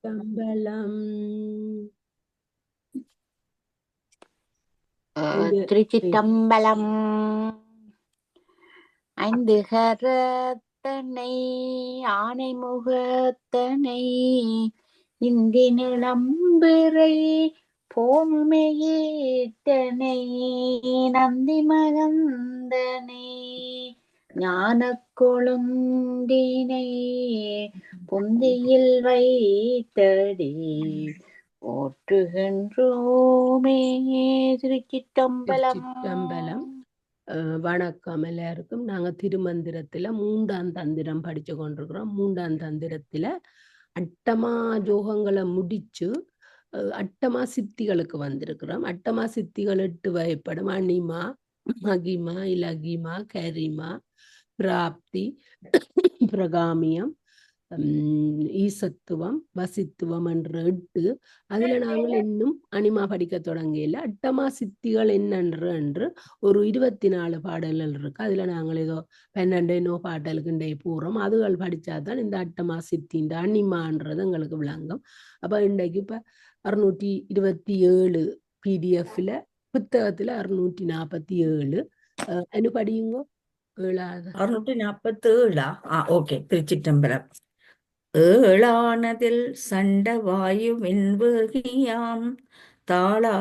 கம்பளம் ஐந்து திருச்சிற்றம்பலம். ஐந்து கரத்தனை ஆனை முகத்தனை இந்தி நிலம்பிறை போமையேத்தனை நந்தி மகந்தனை ஞானக் கொழுந்தினை பொந்தியில் வைத்தடி போற்றுகின்றோமே. திருச்சிற்றம்பலம். திருச்சிற்றம்பலம். வணக்கம் எல்லாருக்கும். நாங்க திருமந்திரத்துல 3ஆம் தந்திரம் படிச்சு கொண்டிருக்கிறோம். 3ஆம் தந்திரத்துல அட்டமா ஜோகங்களை முடிச்சு அட்டமா சித்திகளுக்கு வந்திருக்கிறோம். அட்டமா சித்திகள் 8 வகைப்படும். அனிமா, மகிமா, இலகிமா, கரிமா, பிராப்தி, பிரகாமியம், ஈசத்துவம், வசித்துவம் என்ற 8. அதுல நாங்கள் இன்னும் அனிமா படிக்க தொடங்கல. அட்டமா சித்திகள் என்னென்று ஒரு 24 பாடல்கள் இருக்கு. அதுல நாங்கள் ஏதோ 12 பாடலுக்கு போறோம். அதுகள் படிச்சாதான் இந்த அட்டமா சித்தி இந்த அனிமான்றது எங்களுக்கு விளங்கும். அப்ப இன்றைக்கு இப்ப 627 பிடிஎஃப்ல புத்தகத்துல 647 என்ன படியுங்க. 647. ஓகே. திருச்சிற்றம்பலம். ஏழானதில் சண்டவாயு வெண்வகியாம் தாளா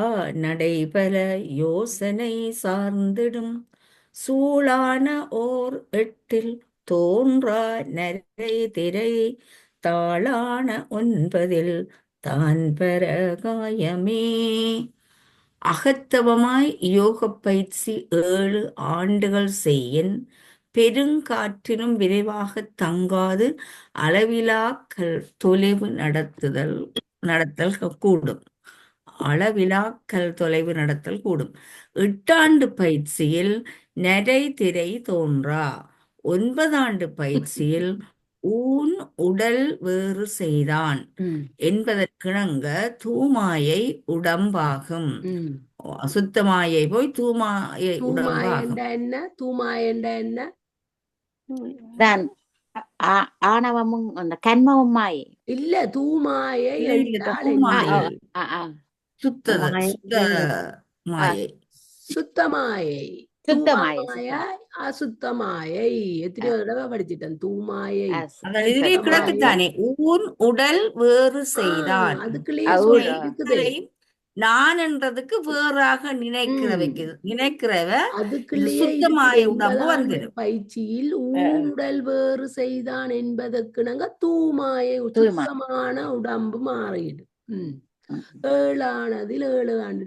நடைபல யோசனை சார்ந்திடும் சூளான ஓர் 8 தோன்றா நரை திரை தாளான 9 தான் பரகாயமே. அகத்தவமாய் யோக பயிற்சி 7 ஆண்டுகள் செய்யின் பெருங்காற்றிலும் விரைவாக தங்காது அளவிலாக்கல் தொலைவு நடத்தல் கூடும். அளவிலாக்கல் தொலைவு நடத்தல் கூடும். 8 ஆண்டு பயிற்சியில் நரை திரை தோன்றா. 9 ஆண்டு பயிற்சியில் ஊன் உடல் வேறு செய்தான் என்பதற்கிணங்க தூமாயை உடம்பாகும். அசுத்தமாயை போய் தூமாயை உடம்பாகும். என்ன தூமாயண்ட என்ன தான் ஆணவமும் அந்த கண்மமும் மாயை இல்ல. தூமாயை மாயை சுத்தமாயை அசுத்தமாயை எத்தனையோ தடவை படிச்சுட்டேன். தூமாயை இதுவே கிடக்குத்தானே. ஊன் உடல் வேறு செய்தான். அதுக்குள்ளேயே நான் என்றதுக்கு வேறாக நினைக்கிறவ சுத்தமாய உடம்பு வந்துடும். பயிற்சியில் ஊனுடல் வேறு செய்தான் என்பதற்கு நாங்க தூமாயை சுத்தமான உடம்பு மாறிடும். 7 ஆனதில் 7 ஆண்டு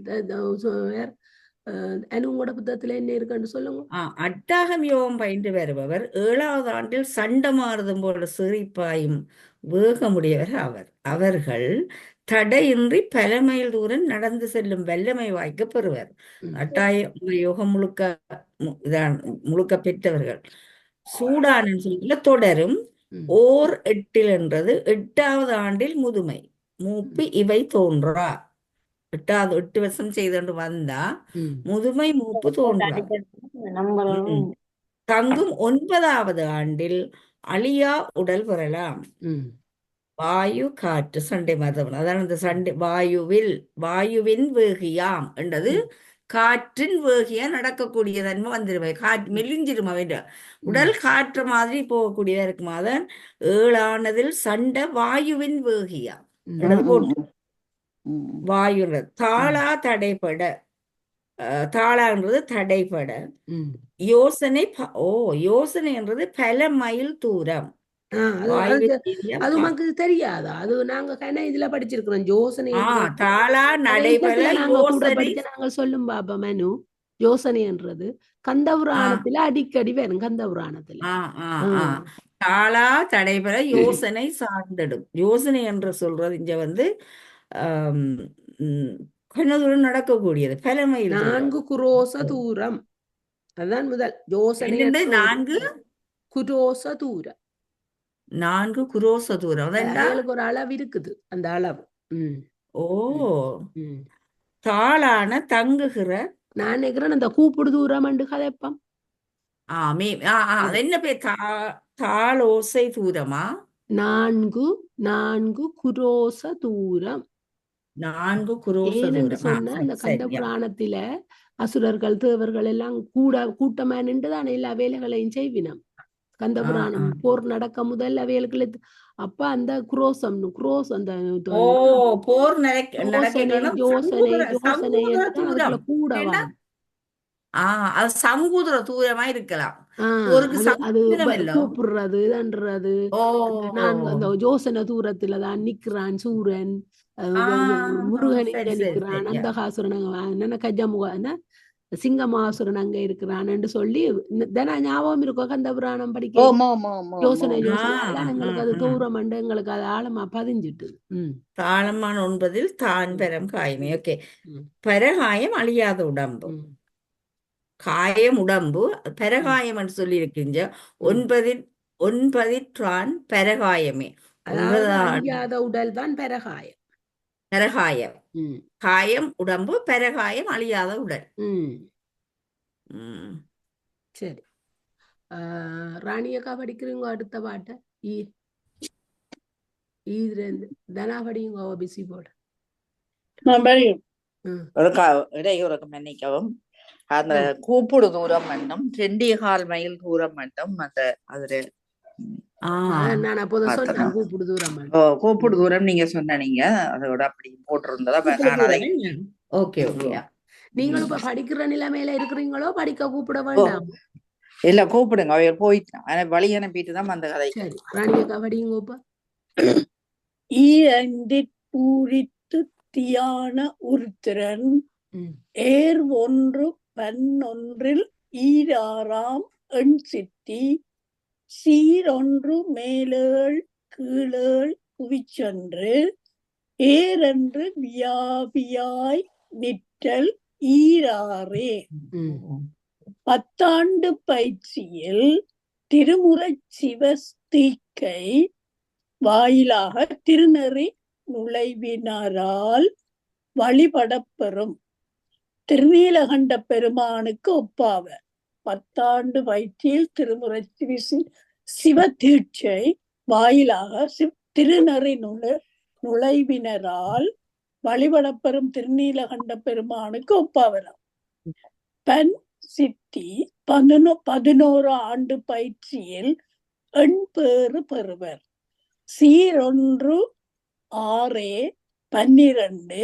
உங்களோட புத்தகத்துல என்ன இருக்குன்னு சொல்லுங்க. அட்டாகம் யோகம் பயின்று வருபவர் 7ஆவது ஆண்டில் சண்டை மாறுதும் போல சிரிப்பாயும் வேகமுடையவர் அவர்கள் தடையின்றி பல மைல் தூரம் நடந்து செல்லும் வல்லமை வாய்க்க பெறுவர். அட்டாய யோகம் முழுக்க பெற்றவர்கள். சூடான சொல்ல தொடரும். ஓர் 8 என்றது 8ஆவது ஆண்டில் முதுமை மூப்பு இவை தோன்றா. 8 வருஷம் செய்து வந்தா முதுமை மூப்பு தோன்றா. தங்கும் 9ஆவது ஆண்டில் அழியா உடல் பெறலாம். வாயு காற்று சண்டை மதவன் அதான் அந்த சண்டை வாயுவின் வேகியாம் என்றது காற்றின் வேகியா நடக்கக்கூடிய தன்மை வந்துருமே. காற்று மெலிஞ்சிருமா வேண்டாம். உடல் காற்று மாதிரி போகக்கூடியதா இருக்குமா. அதான் 7 ஆனதில் சண்டை வாயுவின் வேகியா என்றது போன்று வாயு தாளா தடைபட. தாளான்றது தடைபட. யோசனை யோசனை என்றது பல மைல் தூரம். அது நமக்கு தெரியாதா? அது நாங்க இதுல படிச்சிருக்கிறோம். யோசனை தாளா நடைபெற நாங்கள் சொல்லும் பாபா மனு. யோசனை என்றது கந்தபுராணத்துல அடிக்கடி வரும். கந்தபுராணத்துல தாளா தடைபெற யோசனை சார்ந்திடும். யோசனை என்று சொல்றது இங்க வந்து கொஞ்ச தூரம் நடக்கக்கூடியது. பல மைல் 4 குரோச தூரம். அதுதான் முதல் யோசனை. 4 குரோச தூரம். 4 குரோச தூரம். ஒரு அளவு இருக்குது. அந்த அளவு. தாளான தங்குகிற. நான் நினைக்கிறேன் அந்த கூப்பிடு தூரம் என்று கதைப்பம். அது என்ன பேர்? தாளோசை தூரமா? நான்கு குரோச தூரம். 4 குரோச ஏனென்று தூரம். சொன்ன அந்த கந்த சரியா. புராணத்தில அசுரர்கள் தேவர்கள் எல்லாம் கூட்டமா நின்றுதான் எல்லா வேலைகளையும் செய்வினம். கந்த புராணம் போர் நடக்க முதல் அவைகளுக்கு அப்ப அந்த அந்த ஓ, போர் யோசனை சங்கூதர என்றுதான் அதுக்குள்ள தூரம். கூடவா. அது சங்கூதர தூரமா இருக்கலாம். ஆஹ் போருக்கு அது சங்கூதரம் இல்லோ. கூப்பிடுறது இதன்றது. ஓ, நான் அந்த யோசனை தூரத்துல தான் நிக்கிறான் சூரன், முருகன் இங்க சரி சரி நிக்கிறான், சரியா. அந்தகாசுரன் கஜமுக சிங்கமாசுரன் அங்க இருக்கிறான்னு சொல்லி தானே ஞாபகம் இருக்கும் கந்த புராணம் படிக்க. யோசனை அதெல்லாம் எங்களுக்கு அது தூரம் எங்களுக்கு அது ஆழமா பதிஞ்சிட்டு. தாளமான 9 தான் பெரும் காயமே. ஓகே. பரகாயம் அழியாத உடம்பு. காயம் உடம்பு பரகாயம் என்று சொல்லி இருக்கின்ற 9 பரகாயமே. அழியாத உடல் தான் பரகாயம். பரகாயம் காயம் உடம்பு, பரகாயம் அழியாத உடல். சரி, ராணியக்கா படிக்கிறீங்க அடுத்த பாட்டை. தனா படிங்க பிசி போட. மன்னிக்கவும். அந்த கூப்பிடு தூரம் மட்டும் 2.25 மைல் தூரம் மட்டும் அந்த அதுல நான் அப்போதான் சொன்னேன் கூப்பிடு தூரம். கூப்பிடு தூரம் நீங்க சொன்னீங்க, அதோட அப்படி போட்டிருந்ததா. Okay okay. நீங்களும் இப்ப படிக்கிற நிலைமையில இருக்கிறீங்களோ? படிக்க கூப்பிட வேண்டாம். இல்ல கூப்பிடுங்க, அவைய போயிட்டான் வழி அனுப்பிட்டு தான் அந்த கதை. சரி, ராணியக்கா படிங்கப்பா. பூரித்து தியான உருத்திரன் ஏர் ஒன்று பன்னொன்றில் ஈராறாம் எண் சித்தி சீரொன்று மேலேள் கீழேள் புவிச்சென்று ஏரென்று வியாபியாய் நிற்றல் ஈராறே. 10 ஆண்டு பயிற்சியில் திருமுறை சிவஸ்தீக்கை வாயிலாக திருநெறி நுழைவினரால் வழிபடப்பெறும் திருநீலகண்ட பெருமானுக்கு ஒப்பாவர். 10 ஆண்டு பயிற்சியில் திருமுறை சிவ தீட்சை வாயிலாக திருநெறி நுழைவினரால் வழிபடப்பெறும் திருநீலகண்ட பெருமானுக்கு ஒப்பாவராம். பெண் சித்தி 11 ஆண்டு பயிற்சியில் எண்பேறு பெறுவர். சீரொன்று 6 12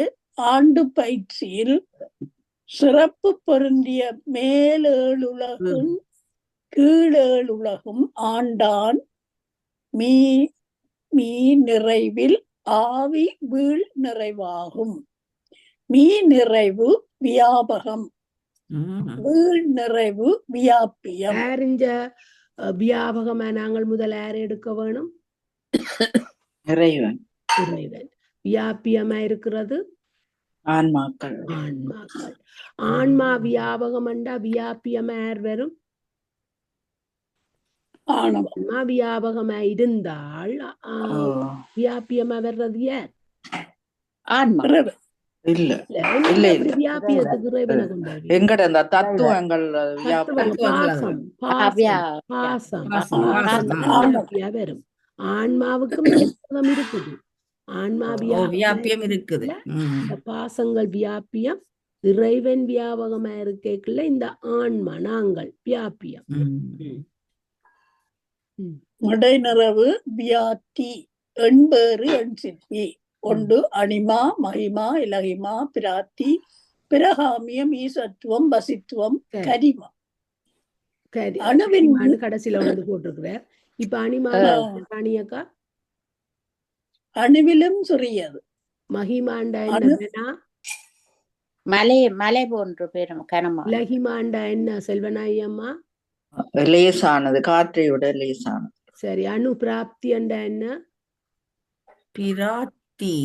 ஆண்டு பயிற்சியில் சிறப்பு பொருந்திய மேலேழுலகும் கீழேழுலகும் ஆண்டான் மீ நிறைவில் ஆவி வீழ் நிறைவாகும். மீ நிறைவு வியாபகம், வீழ் நிறைவு வியாபியம். வியாபகமா நாங்கள் முதல் யாரை எடுக்க வேணும்? இறைவன். வியாபியமா இருக்கிறது ஆன்மாக்கள். ஆன்மா வியாபகம் என்றா வியாபியமா யார் வரும்? ஆன்மா வியாபகமா இருந்தால் வியாபியமா வர்றது யார்? ஆன்மா. இல்ல இல்ல இல்ல, வியாபியத்துக்கு இறைவனை கொண்டாடி எங்கட அந்த தத்துவங்கள் வரும். ஆன்மாவுக்கும் வியாபகம் இருக்குது. ஆன்மா வியாபியம் இருக்குது. பாசங்கள் வியாபியம், இறைவன் வியாபகமா இருக்கல இந்த ஆன்மா நாங்கள் வியாபியம். மடைநிறவு வியாத்தி எண்பேறு எண் சித்தி ஒன்று அனிமா மகிமா இலகிமா பிராத்தி பிரகாமியம் ஈசத்துவம் வசித்துவம் கரிமா. அணுவின் கடைசியில வந்து போட்டிருக்கிறார். இப்ப அனிமா ராணியக்கா அணுவிலும் சிறியது. மகிமாண்டா என்ன? மலை போன்று பெரும் கனமா. லகிமாண்டா என்ன செல்வனாயம்மா? லேசானது, காற்றை விட லேசானது. சரி, அணு பிராப்தி அண்டா என்ன? பிராத்தி.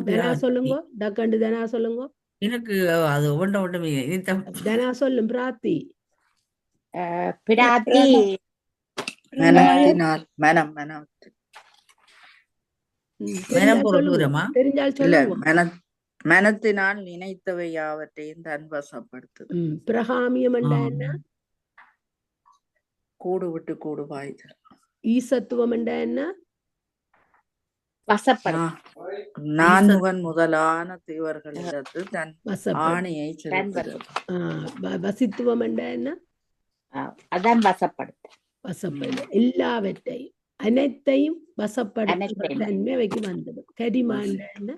தனா சொல்லுங்க, டக்கண்டு தனா சொல்லுங்க. எனக்கு அது ஒன்றுமே தனா சொல்லும். பிராத்தி பிராத்தி மனத்தினால் மனம் தெரிஞ்சால் சொல்லுங்க. மனத்தினால் நினைத்தவை யாவற்றையும் தன்வசப்படுத்துது. பிரகாமியம் என்ன? கூடு விட்டு கூடு பாய்தல். ஈசத்துவம் என்ற என்ன? வசப்படுத்து நான்முகன் முதலான தேவர்களிடத்து தன் வசப்படு. ஆணையை செலுத்துகிறது. வசித்துவம் என்ற என்ன? அதான் வசப்படுத்து வசப்படு. எல்லாவற்றையும் அனைத்தையும் வசப்படுத்துகிற அனைத்தையும். தன்மை அவைக்கு வந்துடும். கரிமாண்ட என்ன?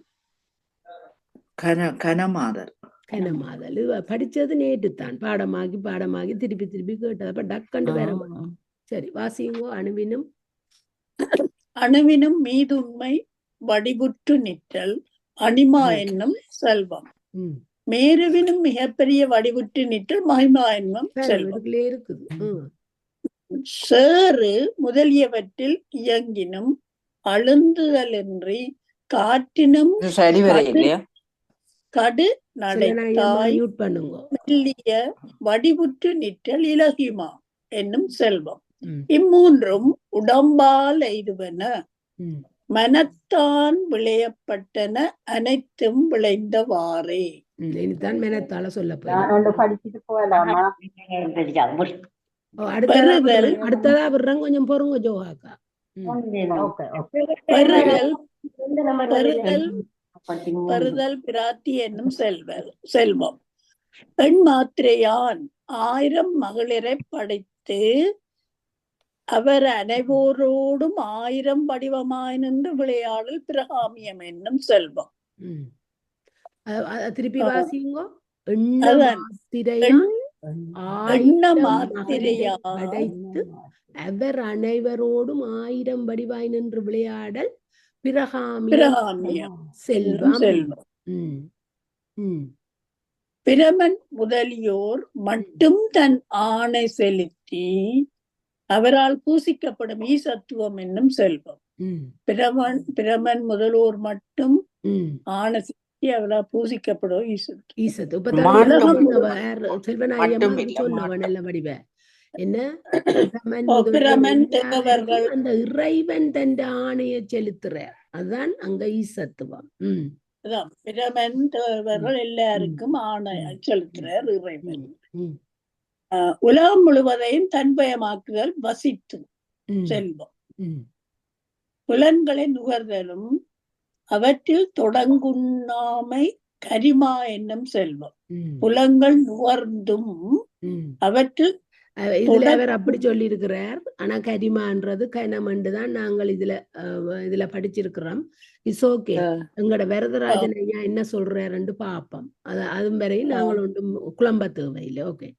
கனமாதல். கனமாதல். இது படிச்சது நேற்றுத்தான், பாடமாகி திருப்பி கேட்டது. அப்ப டக்கண்டு வேற. சரி, வாசியுங்கோ. அணுவினும் மீதுண்மை வடிவுற்று நிற்றல் அனிமா என்னும் செல்வம். மேருவினும் மிகப்பெரிய வடிவுற்று நிற்றல் மகிமா என்னும் செல்வம். இருக்குது. சேறு முதலியவற்றில் இயங்கினும் அழுந்துதலின்றி காற்றினும் கடு நடைத்தாய் மெல்லிய வடிவுற்று நிற்றல் இலகிமா என்னும் செல்வம். இம்மூன்றும் உடம்பால் எய்துவன, மனத்தான் விளையப்பட்டன அனைத்தும் விளைந்தவாறே. இனிதான் மனத்தால சொல்ல அடுத்ததா விடுறேன், கொஞ்சம் பொறுங்க ஜோஹாக்கா. பருதல் பிராத்தி என்னும் செல்வம். பெண் மாத்திரையான் 1000 மகளிரை படைத்து அவர் அனைவோரோடும் 1000 வடிவமாய் நின்று விளையாடல் பிரகாமியம் என்னும் செல்வம். திருப்பி வாசிங்கோ. படைத்து அவர் அனைவரோடும் 1000 வடிவாய் நின்று விளையாடல் பிரகாமியம் செல்வம். பிரமன் முதலியோர் மட்டும் தன் ஆணை செலுத்தி அவரால் பூசிக்கப்படும் ஈசத்துவம் என்னும் செல்வம். பிரமன் முதலோர் மட்டும் ஆணை செலுத்தி அவரால் பூசிக்கப்படும் ஈசத்துவம். என்ன? அந்த இறைவன் தன் ஆணையை செலுத்துறார், அதுதான் அங்க ஈசத்துவம். பிரமன் தேவர்கள் எல்லாருக்கும் ஆணை செலுத்துறார் இறைவன். உலகம் முழுவதையும் தன்பயமாக்குதல் வசித்து செல்வம். புலன்களை நுகர்தலும் அவற்றில் தொடங்குண்ணாமை கரிமா என்னும் செல்வம். புலங்கள் நுகர்ந்தும் அவற்றில் அவர் அப்படி சொல்லி இருக்கிறார். ஆனா கரிமான்றது கனமண்டு தான் நாங்கள் இதுல படிச்சிருக்கிறோம். It's okay. எங்களோட வரதராஜன் ஐயா என்ன சொல்றாருன்னு பாப்போம். அது வரையும் நாங்கள் ஒன்றும் குழம்ப தேவையில்லை. ஓகே.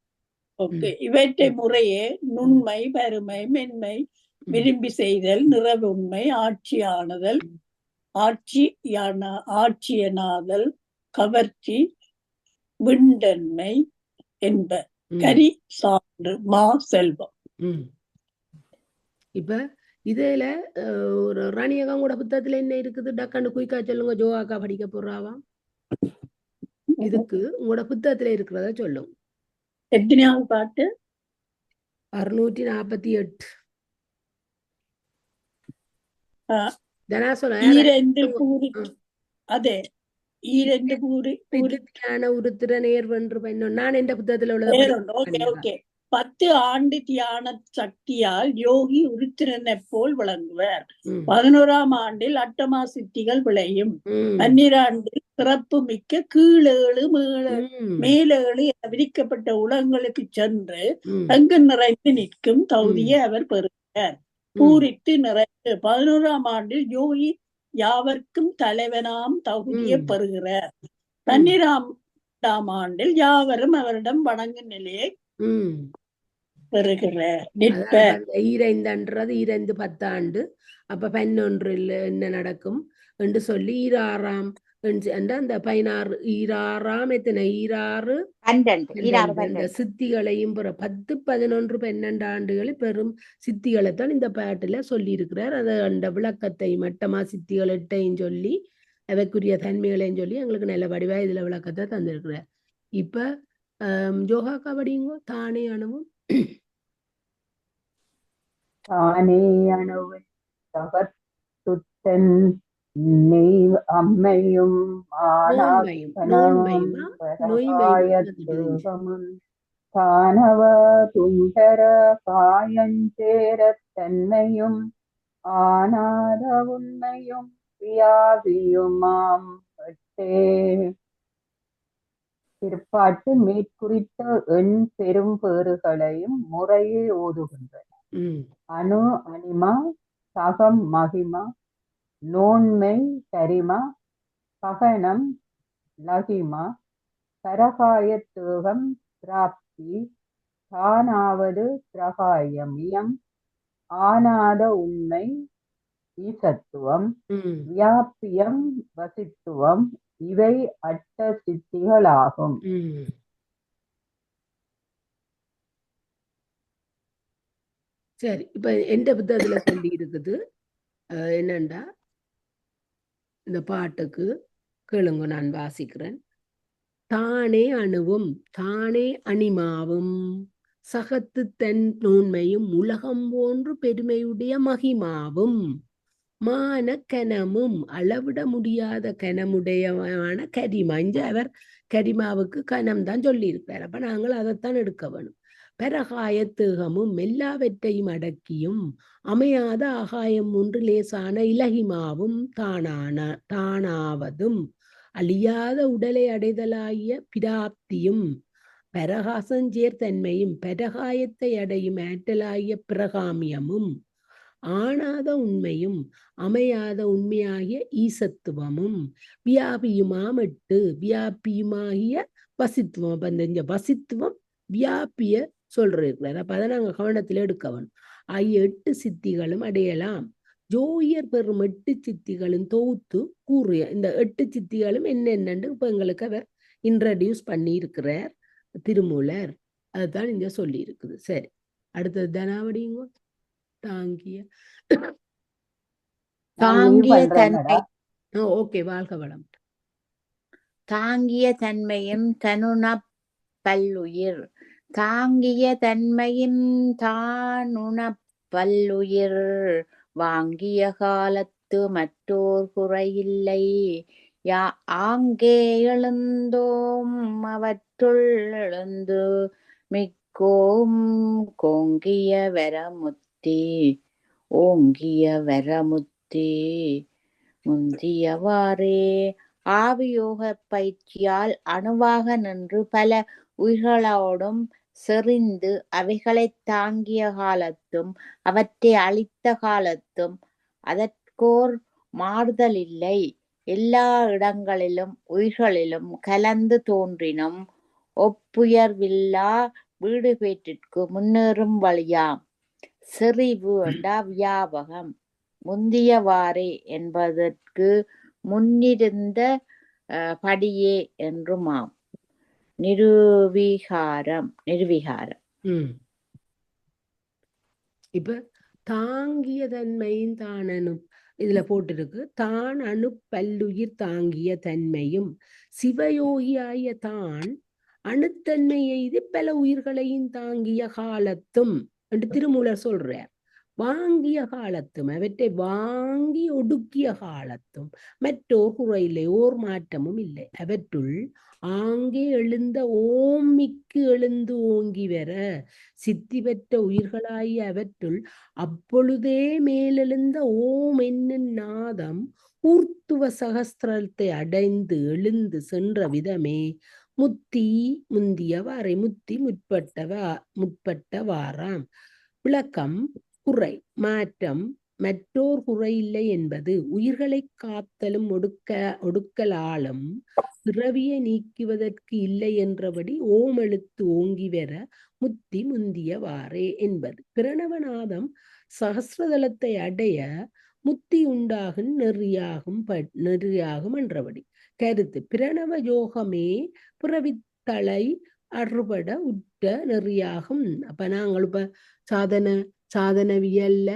இவற்றை முறையே நுண்மை, வறுமை, மென்மை, விரும்பி செய்தல், நிறைவுண்மை, ஆட்சியனாதல், கவர்ச்சி, விண்டன்மை என்ப கரி சான்று மா செல்வம். இப்ப இதுல ஒரு ராணியகம் கூட புத்தகத்துல என்ன இருக்குது? டக்காண்டு குயிக்கா சொல்லுங்க. ஜோஹாக்கா படிக்க போறாவா? இதுக்கு உங்களோட புத்தகத்துல இருக்கிறத சொல்லுங்க. எத்தனையாவது பாட்டு? 648. அதே உருத்திர நேர்வென்று நான் எந்த புத்தகத்துல உள்ளது. 10 ஆண்டு தியான சக்தியால் யோகி உருத்திரனை போல் விளங்குவார். 11ஆம் ஆண்டில் அட்டமா சித்திகள் விளையும். 12 சிறப்பு மிக்க கீழேழு மேலேழு விரிக்கப்பட்ட உலகங்களுக்கு சென்று அங்கு நிறைந்து நிற்கும் தகுதியை அவர் பெறுகிறார். பூரித்து நிறைந்து 11ஆம் ஆண்டில் யோகி யாவர்க்கும் தலைவனாம் தகுதியை பெறுகிறார். 12ஆம் ஆண்டில் யாவரும் அவரிடம் வணங்கும் நிலையை பெறுகிறார். 2 10 ஆண்டு. அப்ப 11 என்ன நடக்கும் என்று சொல்லி 26ஆம் அந்த 16 26ஆம் எத்தனை 26 சித்திகளையும் 10 11 12 ஆண்டுகளில் பெரும் சித்திகளைத்தான் இந்த பாட்டுல சொல்லி இருக்கிறார். அது அந்த விளக்கத்தை மட்டமா சித்திகள் 8ஐயும் சொல்லி அவைக்குரிய தன்மைகளையும் சொல்லி எங்களுக்கு நல்ல வடிவா இதுல விளக்கத்தை தந்திருக்கிறார். இப்ப ஜோஹாக்கா படிங்கோ. தானே அணுவும் அம்மையும் தானவ துண்டர காயஞ்சேரத் தன்மையும் ஆனாத உண்மையும் வியாபியுமாம் பட்டே. பிற்பாட்டு மேற்குறித்த எண் பெரும் பேறுகளையும் முறையே ஓதுகின்றன. அணு அனிமா, சகம் மகிமா, நோன்மை கரிமா, ககனம் லகிமா, கரகாயத்தேகம் பிராப்தி, தானாவது பிரகாயமியம், ஆனாத உண்மை ஈசத்துவம், வியாபியம் வசித்துவம், இவை அட்ட சித்திகளாகும். சரி, இப்ப எந்த புத்தகத்துல சொல்லி இருக்குது என்னண்டா, இந்த பாட்டுக்கு கேளுங்க, நான் வாசிக்கிறேன். தானே அணுவும் தானே அணிமாவும் சகத்து தன் நூன்மையும் உலகம் போன்று பெருமையுடைய மகிமாவும் மான கனமும் அளவிட முடியாத கனமுடையமான கரிமா. இங்க அவர் கரிமாவுக்கு கனம் தான் சொல்லியிருக்கார். அப்ப நாங்கள் அதைத்தான் எடுக்க வேணும். பரகாயத்தேகமும் எல்லாவற்றையும் அடக்கியும் அமையாத ஆகாயம் ஒன்று லேசான இலகிமாவும் தானாவதும் அழியாத உடலை அடைதலாகிய பிராப்தியும் பரகாசஞ்சேர் தன்மையும் பரகாயத்தை அடையும் ஆற்றலாகிய பிரகாமியமும் ஆனாத உண்மையும் அமையாத உண்மையாகிய ஈசத்துவமும் வியாபியுமாம் எட்டு வியாபியுமாகிய வசித்துவம். அப்ப இந்த வசித்துவம் வியாபிய சொல்றார். அப்ப அதை நாங்க கவனத்துல எடுக்கணும். ஆகிய 8 சித்திகளும் அடையலாம். ஜோயர் பெறும் 8 சித்திகளும் தொகுத்து கூறிய இந்த 8 சித்திகளும் என்னென்னு இப்ப எங்களுக்கு அவர் இன்ட்ரடியூஸ் பண்ணி இருக்கிறார் திருமூலர். அதுதான் இங்க சொல்லி இருக்குது. சரி, அடுத்தது தனாவடிங்க. தாங்கிய தன்மை, ஓகே, வாழ்க வளம். தாங்கிய தன்மையும் தனுணப் பல்லுயிர், தாங்கிய தன்மையின் தானுணப் பல்லுயிர், வாங்கிய காலத்து மற்றோர் குறையில்லை, ஆங்கே எழுந்தோம் அவற்றுள் எழுந்து மிக்கோம் கோங்கிய வரமுத்தி, ஓங்கிய வரமுத்தி முந்தியவாறே. ஆவியோக பயிற்சியால் அணுவாக நின்று பல உயிர்களோடும் செறிந்து அவைகளைத் தாங்கிய காலத்தும் அவற்றை அழித்த காலத்தும் அதற்கோர் மாறுதல் இல்லை. எல்லா இடங்களிலும் உயிர்களிலும் கலந்து தோன்றினும் ஒப்புயர்வில்லா வீடு பேற்றிற்கு முன்னேறும் வழியாம். செறிவு என்றா வியாபகம். முந்தியவாறே என்பதற்கு முன்னிருந்த படியே என்றுமாம். நிருவிகாரம். இப்ப தாங்கிய தன்மையும் தானனு இதுல போட்டிருக்கு. தான் அணு பல்லுயிர் தாங்கிய தன்மையும் சிவயோகியாய தான் அணுத்தன்மை எய்து பல உயிர்களையும் தாங்கிய காலத்தும் என்று திருமூலர் சொல்றார். வாங்கிய காலத்தும் அவற்றை வாங்கி ஒடுக்கிய காலத்தும் மற்றோர் குறையில்லை, ஓர் மாற்றமும் இல்லை. அவற்றுள் ஆங்கே எழுந்த ஓமிக்கு எழுந்து ஓங்கி வர சித்தி பெற்ற உயிர்களாகிய அவற்றுள் அப்பொழுதே மேலெழுந்த ஓம் என்னும் நாதம் ஊர்த்துவ சகஸ்திரத்தை அடைந்து எழுந்து சென்ற விதமே முத்தி முந்தியவாறை. முத்தி முற்பட்டவாறாம். விளக்கம். குறை மாற்றம் மற்றோர் குறையில்லை என்பது உயிர்களை காத்தலும் ஒடுக்கலாலும் பிறவியை நீக்குவதற்கு இல்லை என்றபடி ஓம் எழுத்து ஓங்கி வர முத்தி முந்தியவாறே என்பது. பிரணவநாதம் சகஸ்ரதலத்தை அடைய முத்தி உண்டாகும் நெறியாகும் என்றபடி கருத்து. பிரணவ யோகமே பிறவித்தலை அறுபட உற்ற நெறியாகும். அப்ப நாங்கள் இப்ப சாதனவியல்ல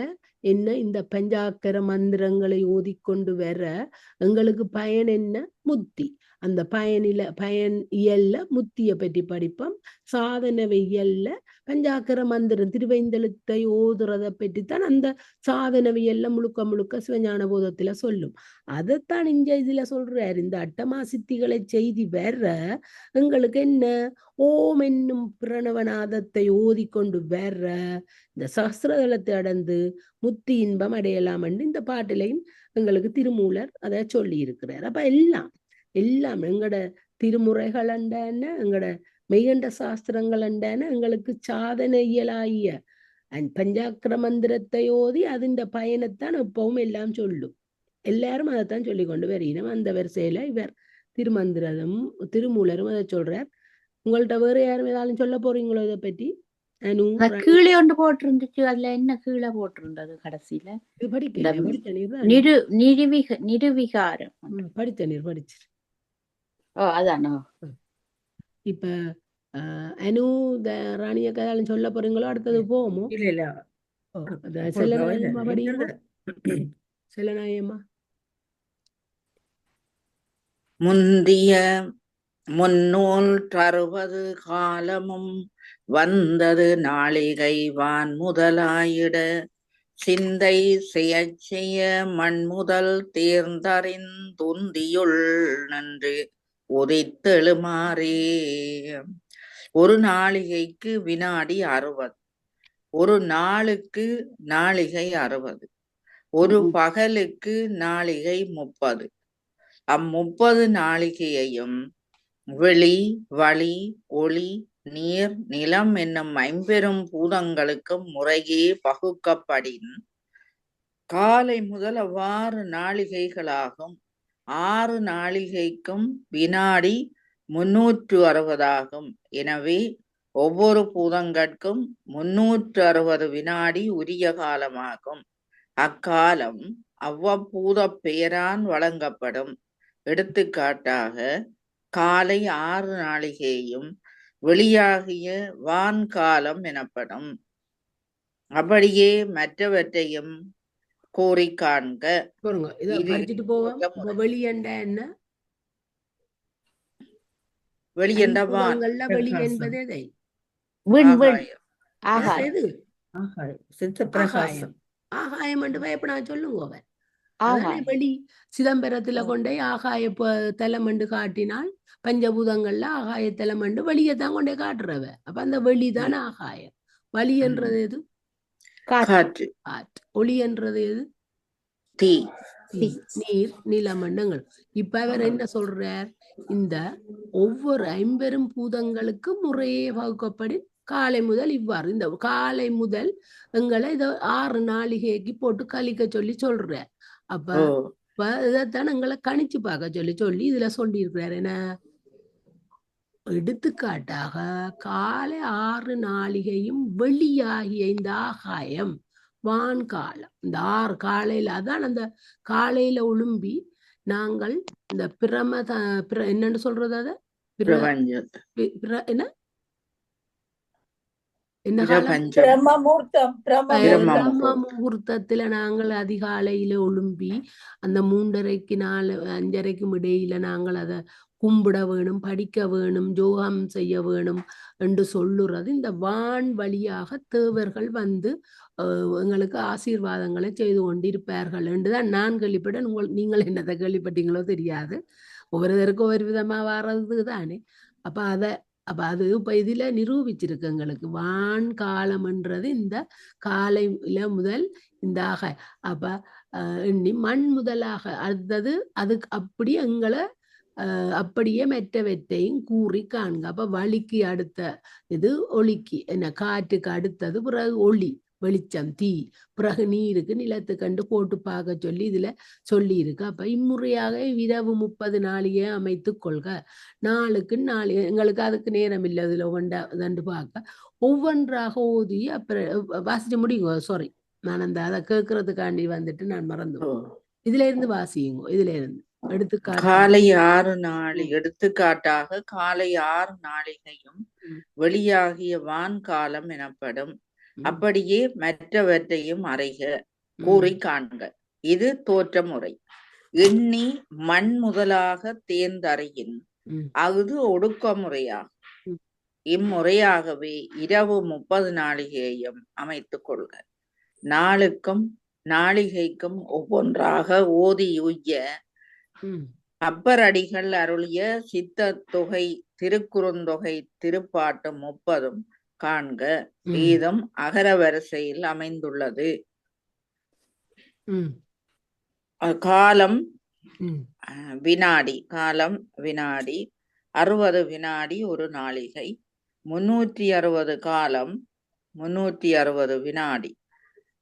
என்ன இந்த பஞ்சாக்கர மந்திரங்களை ஓதிக்கொண்டு வர எங்களுக்கு பயன் என்ன? முத்தி. அந்த பயன் இயல்ல முத்திய பற்றி படிப்போம். சாதனவியல்ல பஞ்சாக்கர மந்திரம் திருவைந்தெழுத்தை ஓதுறதை பற்றித்தான் அந்த சாதனவியல்ல முழுக்க முழுக்க சிவஞான போதத்துல சொல்லும். அதைத்தான் இங்க இதுல சொல்றாரு. இந்த அட்டமா சித்திகளை செய்தி வர எங்களுக்கு என்ன ஓம் என்னும் பிரணவநாதத்தை ஓதிக்கொண்டு வர இந்த சஹஸ்ரதலத்தை அடைந்து முத்தி இன்பம் அடையலாம் என்று இந்த பாட்டிலையும் எங்களுக்கு திருமூலர் அதை சொல்லி இருக்கிறார். அப்ப எல்லாம் எங்கட திருமுறைகள் என்ன, எங்கட மெய்கண்ட சாஸ்திரங்கள் என்ன எங்களுக்கு சாதனை இயலாகிய பஞ்சாக்கர மந்திரத்தை ஓதி அதிண்ட பயனைத்தான் எப்பவும் எல்லாம் சொல்லும். எல்லாரும் அதைத்தான் சொல்லி கொண்டு வரணும். அந்த வரிசையில இவர் திருமந்திரமும் திருமூலரும் அதை சொல்றார். உங்கள்ட்ட வேற யாரும் ஏதாலும் சொல்ல போறீங்களோ இதை பற்றி? கீழே ஒன்று போட்டிருந்துச்சு, அதுல என்ன கீழே போட்டிருந்தது கடைசியில? இது படிக்கல, படிச்ச நிருவிகாரம் படிச்ச நீர் படிச்சு. அதானோ? இப்ப அனு ராணிய கதாலும் சொல்ல போறீங்களோ? அடுத்தது போவோமோ? செல்லநாயம்மா படிங்க. செல்லநாயம்மா. முந்திய முன்னூல் 60 காலமும் வந்தது நாளிகை வான் முதலாயிட சிந்தை செய்ய மண்முதல் தேர்ந்தறிந்துந்தியுள் நன்று உதித்தெழுமாறே. ஒரு நாளிகைக்கு வினாடி 60, ஒரு நாளுக்கு நாளிகை 60, ஒரு பகலுக்கு நாளிகை 30. 30 நாளிகையையும் வெளி வளி ஒளி நீர் நிலம் என்னும் 50 பூதங்களுக்கும் முறையே பகுக்கப்படின் காலை முதல் அவ்வாறு நாளிகைகளாகும். 6 நாளிகைக்கும் வினாடி 360 ஆகும். எனவே ஒவ்வொரு பூதங்கட்கும் 360 வினாடி உரிய காலமாகும். அக்காலம் அவ்வப்பூத பெயரான் வழங்கப்படும். எடுத்துக்காட்டாக காலை 6 நாளிகையும் வெளியாகிய வான்காலம் எனப்படும். அப்படியே மற்றவற்றையும் கோரி காண்க. வெளியண்ட வான் ஆகாயம் என்று பயப்படா சொல்லுங்க. வெளி சிதம்பரத்துல கொண்டே ஆகாய தலமண்டு காட்டினால் பஞ்சபூதங்கள்ல ஆகாய தலமண்டு வெளியத்தான் கொண்டே காட்டுறவ. அப்ப அந்த வெளிதான் ஆகாயம். வலி என்றது எது? காற்று. ஒளி என்றது எது? தீ. நீர் நிலமண்டங்கள். இப்ப அவர் என்ன சொல்றார்? இந்த ஒவ்வொரு 50 பூதங்களுக்கு முறையே வகுக்கப்படி காலை முதல் இவ்வாறு இந்த காலை முதல் எங்களை இதை 6 நாளிகைக்கு போட்டு கழிக்க சொல்ற. அப்ப இதைத்தான் எங்களை கணிச்சு பார்க்க சொல்லி இதுல சொல்லி இருக்கிறார். என்ன எடுத்துக்காட்டாக காலை 6 நாளிகையும் வெளியாகிய இந்த ஆகாயம் வான்காலம், இந்த 6 காலையில அதான் அந்த காலையில ஒழும்பி நாங்கள் இந்த என்னன்னு சொல்றது? அத என்ன முகூர்த்தத்துல நாங்கள் அதிகாலையில ஒழும்பி அந்த 3:30க்கு 4-5:30க்கும் இடையில நாங்கள் அதை கும்பிட வேணும், படிக்க வேணும், ஜோகம் செய்ய வேணும் என்று சொல்லுறது. இந்த வான் வழியாக தேவர்கள் வந்து எங்களுக்கு ஆசீர்வாதங்களை செய்து கொண்டிருப்பார்கள் என்றுதான் நான் கேள்விப்பட்டேன். நீங்கள் என்னதை கேள்விப்பட்டீங்களோ தெரியாது. ஒவ்வொருத்தருக்கும் ஒவ்வொரு விதமா வர்றது தானே. அப்ப அது இப்ப இதுல நிரூபிச்சிருக்கு எங்களுக்கு. வான் காலம்ன்றது இந்த காலையில முதல் இந்த அப்ப எண்ணி மண் முதலாக அடுத்தது அதுக்கு அப்படி எங்களை அப்படியே மெற்றவற்றையும் கூறி காண்க. அப்ப வலிக்கு அடுத்த இது ஒளிக்கு என்ன, காற்றுக்கு அடுத்தது பிறகு ஒளி வெளிச்சம் தீ, பிறகு நீருக்கு நிலத்து கண்டு போட்டு பார்க்க சொல்லி இதுல சொல்லி இருக்கு. அப்ப இம்முறையாக இரவு 30 நாளிகை அமைத்து கொள்க. நாளுக்கு நாள் எங்களுக்கு அதுக்கு நேரம் இல்லை இதுல ஒவ்வொன்று பார்க்க ஒவ்வொன்றாக ஓதி அப்புறம் வாசிச்சு முடியுங்க. சாரி, நான் அந்த அதை கேட்கறதுக்காண்டி வந்துட்டு நான் மறந்து இதுல இருந்து வாசியுங்க. இதுல இருந்து காலை 6 நாளி எடுத்துக்காட்டாக காலை 6 நாளிகையும் வெளியாகிய வான்காலம் எனப்படும். அப்படியே மற்றவற்றையும் அறைக கூறி காண்க. இது தோற்ற முறை. எண்ணி மண் முதலாக தேர்ந்தறியின் ம், அஃது ஒடுக்கமுறையாகும். ம், இம்முறையாகவே இரவு 30 நாழிகையையும் அமைத்துக் கொள்க. நாளுக்கும் நாழிகைக்கும் ஒவ்வொன்றாக ஓதி உய்ய ம், அப்பரடிகள் அருளிய சித்த தொகை திருக்குறுந்தொகை திருப்பாட்டு 30 காண்க. ம், வேதம் அகர வரிசையில் அமைந்துள்ளது. ம், காலம் ம், வினாடி, காலம் வினாடி, 60 வினாடி ஒரு நாழிகை, 360 காலம், 360 வினாடி,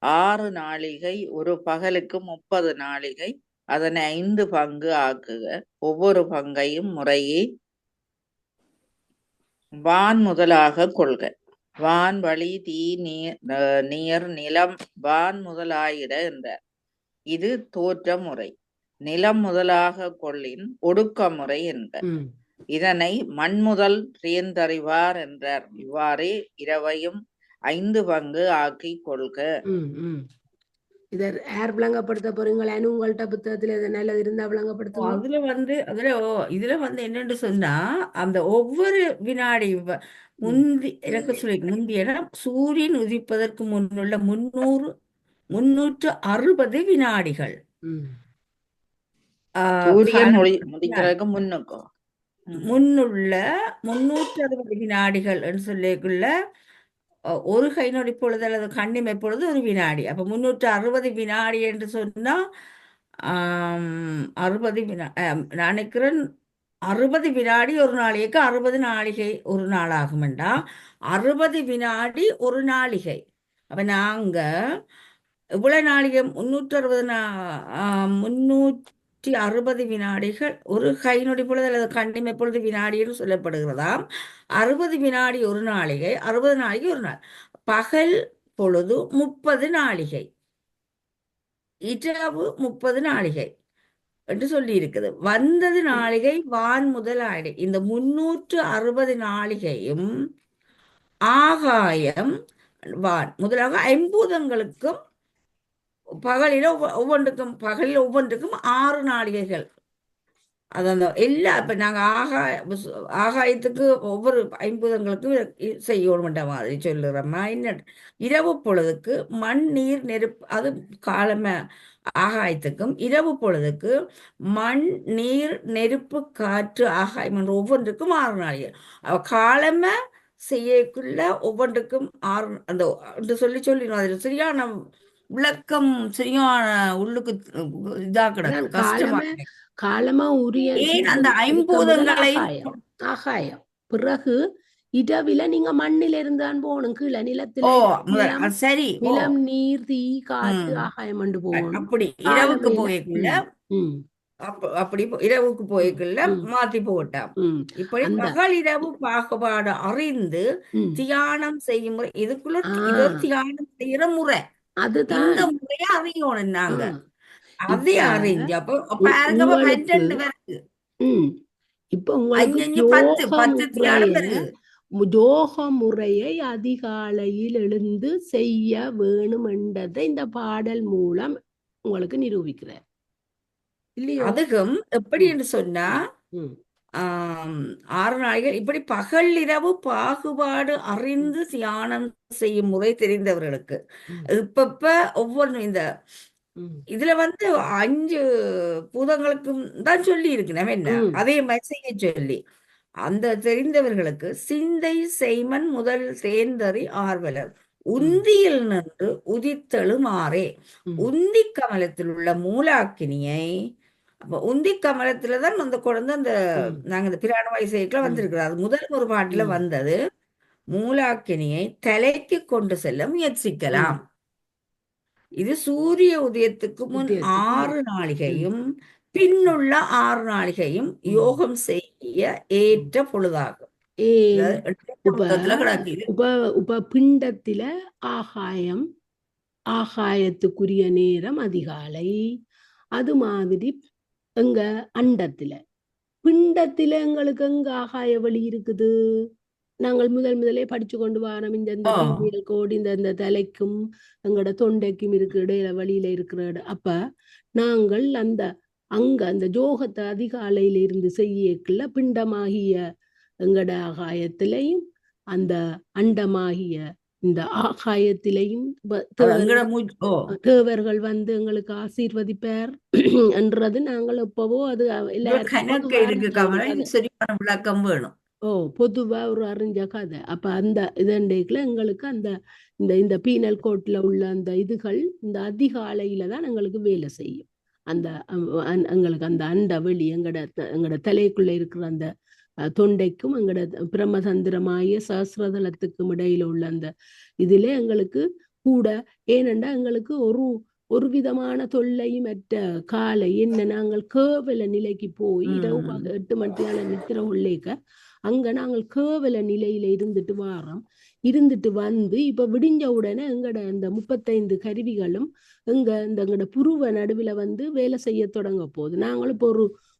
6 நாழிகை, ஒரு பகலுக்கு 30 நாழிகை. அதனை 5 பங்கு ஆக்குக. ஒவ்வொரு பங்கையும் முறையே வான் முதலாக கொள்க. வான், வழி, தீ, நீர், நிலம், வான் முதலாயிட என்றார். இது தோற்ற முறை. நிலம் முதலாக கொள்ளின் ஒடுக்கமுறை என்ப. ம். இதனை மண்முதல் தேர்ந்தறிவார் என்றார். இவ்வாறே இரவையும் 5 பங்கு ஆக்கி கொள்க. ம், ம். இத யார் விளங்கப்படுத்த போறீங்களேன்னு உங்கள்ட்ட புத்தகத்துல இது நல்லது இருந்தா விளங்கப்படுத்துங்க. இதுல என்னன்னு சொன்னா, அந்த ஒவ்வொரு வினாடி முந்தி எனக்கு சொல்லி முந்திய சூரியன் உதிப்பதற்கு முன்னுள்ள 360 வினாடிகள். ம், சூரியன் முடிக்கிறதுக்கு முன்னுக்கும் முன்னுள்ள 360 வினாடிகள் என்று சொல்லிக்குள்ள ஒரு கை நொடி பொழுது அல்லது கண்ணிமை பொழுது ஒரு வினாடி. அப்ப 360 வினாடி என்று சொன்னா 60 நான் நினைக்கிறேன் 60 வினாடி ஒரு நாளைக்கு 60 நாளிகை ஒரு நாள் ஆகும்டா. 60 வினாடி ஒரு நாளிகை. அப்ப நாங்க இவ்வளவு நாளிகை 360 வினாடிகள் ஒரு கை நொடி பொழுது அல்லது கண்ணிமை பொழுது வினாடி என்று சொல்லப்படுகிறதாம். 60 வினாடி ஒரு நாளிகை, 60 நாளிகை ஒரு நாள். பகல் பொழுது 30 நாளிகை, இரவு 30 நாளிகை என்று சொல்லி இருக்குது. வந்தது நாளிகை வான் முதலாயிடை. இந்த 360 நாளிகையும் ஆகாயம் வான் முதலாக 50 பகலில் ஒவ்வொன்றுக்கும் 6 நாளிகைகள். அதான் எல்லா இப்ப நாங்க ஆகாயத்துக்கு ஒவ்வொரு 50 செய்யணும்ன்ற மாதிரி சொல்லுறோம்மா. என்ன இரவு பொழுதுக்கு மண், நீர், நெருப்பு, அது காலமே ஆகாயத்துக்கும், இரவு பொழுதுக்கு மண், நீர், நெருப்பு, காற்று, ஆகாயம் என்ற ஒவ்வொன்றுக்கும் 6 நாளிகள். காலமே செய்யக்குள்ள ஒவ்வொன்றுக்கும் 6 அந்த சொல்லிடும். அதில் சரியான விளக்கம் சரியான உள்ளுக்கு இதா கிடக்கு, கஷ்டமா. காலமா உரிய ஏன் அந்த 50 ஆகாயம் பிறகு இரவில நீங்க மண்ணில இருந்தான் போகணும். கீழே நிலத்துல சரி, நிலம், நீர், தீ, காற்று, ஆகாயம் கொண்டு போகணும். அப்படி இரவுக்கு போய்க்குள்ள அப்படி இரவுக்கு போய்க்குள்ள மாத்தி போட்டான். இப்படி பகல் இரவு பாகுபாடு அறிந்து தியானம் செய்யும் முறை. இதுக்குள்ள இது தியானம் செய்யற முறை. அதுதான் இந்த முறையை அறியணும் நாங்க. அதை அறிஞ்சு அப்ப பாருங்க 12 வருது. இப்ப உங்களுக்கு 10 தியானம் வருது. யோக முறையை அதிகாலையில் எழுந்து செய்ய வேணும் என்றதை இந்த பாடல் மூலம் உங்களுக்கு நிரூபிக்கிறார் இல்லையா? அதுக்கும் எப்படி என்று சொன்னா 6 நாளைகள் இப்படி பகல் இரவு பாகுபாடு அறிந்து தியானம் செய்யும் முறை தெரிந்தவர்களுக்கு இப்ப ஒவ்வொரு இந்த இதுல 5 பூதங்களுக்கும் தான் சொல்லி இருக்கு. நம்ம என்ன அதே மாதிரி செய்ய சொல்லி அந்த தெரிந்தவர்களுக்கு சிந்தை செய்மன் முதல் தேர்ந்தறி ஆர்வலர் உந்தியில் நின்று உதித்தெழுமாறே. உந்தி கமலத்தில் உள்ள மூலாக்கினியை, அப்ப உந்தி கமலத்துலதான் அந்த குழந்தை அந்த நாங்க இந்த பிராண வயசுல வந்திருக்கிறோம். அது முதல் ஒரு பாட்டுல வந்தது. மூலாக்கினியை தலைக்கு கொண்டு செல்ல முயற்சிக்கலாம். இது சூரிய உதயத்துக்கு முன் 6 நாளிகையும் பின்னுள்ள 6 நாளிகையும் யோகம் செய்ய ஏற்ற பொழுதாகும். உப பிண்டத்தில ஆகாயத்துக்குரிய நேரம் அதிகாலை. அது மாதிரி எங்க அண்டத்துல பிண்டத்தில எங்களுக்கு எங்க ஆகாய வழி இருக்குது. நாங்கள் முதலே படிச்சு கொண்டு வரோம். இந்த கோடி இந்த தலைக்கும் எங்களோட தொண்டைக்கும் இருக்கிற இடையில வழியில இருக்கிற அப்ப நாங்கள் அந்த அங்க அந்த ஜோகத்தை அதிகாலையில இருந்து செய்யக்குள்ள பிண்டமாகிய எங்கட ஆகாயத்திலையும் அந்த அண்டமாகிய இந்த ஆகாயத்திலையும் தேவர்கள் வந்து எங்களுக்கு ஆசீர்வதிப்பார் என்றது நாங்கள் எப்பவோ அது விளக்கம் வேணும். பொதுவா ஒரு அறிஞ்ச கதை. அப்ப அந்த இதண்டைக்குள்ள எங்களுக்கு அந்த இந்த பீனல் கோட்ல உள்ள அந்த இதுகள் இந்த அதிகாலையில தான் எங்களுக்கு வேலை செய்யும். அந்த எங்களுக்கு அந்த அண்ட வெளி எங்கட தலைக்குள்ள இருக்கிற அந்த தொண்டைக்கும் எங்கட பிரம்மதந்திரமாய சஹஸ்ரதலத்துக்கும் இடையில உள்ள அந்த இதுல எங்களுக்கு கூட ஏனென்றா எங்களுக்கு ஒரு விதமான தொல்லையும் மற்ற காலை என்ன நாங்கள் கேவல நிலைக்கு போய் இரவு 8 மணியான நித்திர உள்ளேக்க அங்க நாங்கள் கேவல நிலையில இருந்துட்டு வந்து இப்ப விடிஞ்ச உடனே எங்கட அந்த 35 கருவிகளும் எங்கட புருவ நடுவில் வந்து வேலை செய்ய தொடங்க போகுது. நாங்களும் இப்போ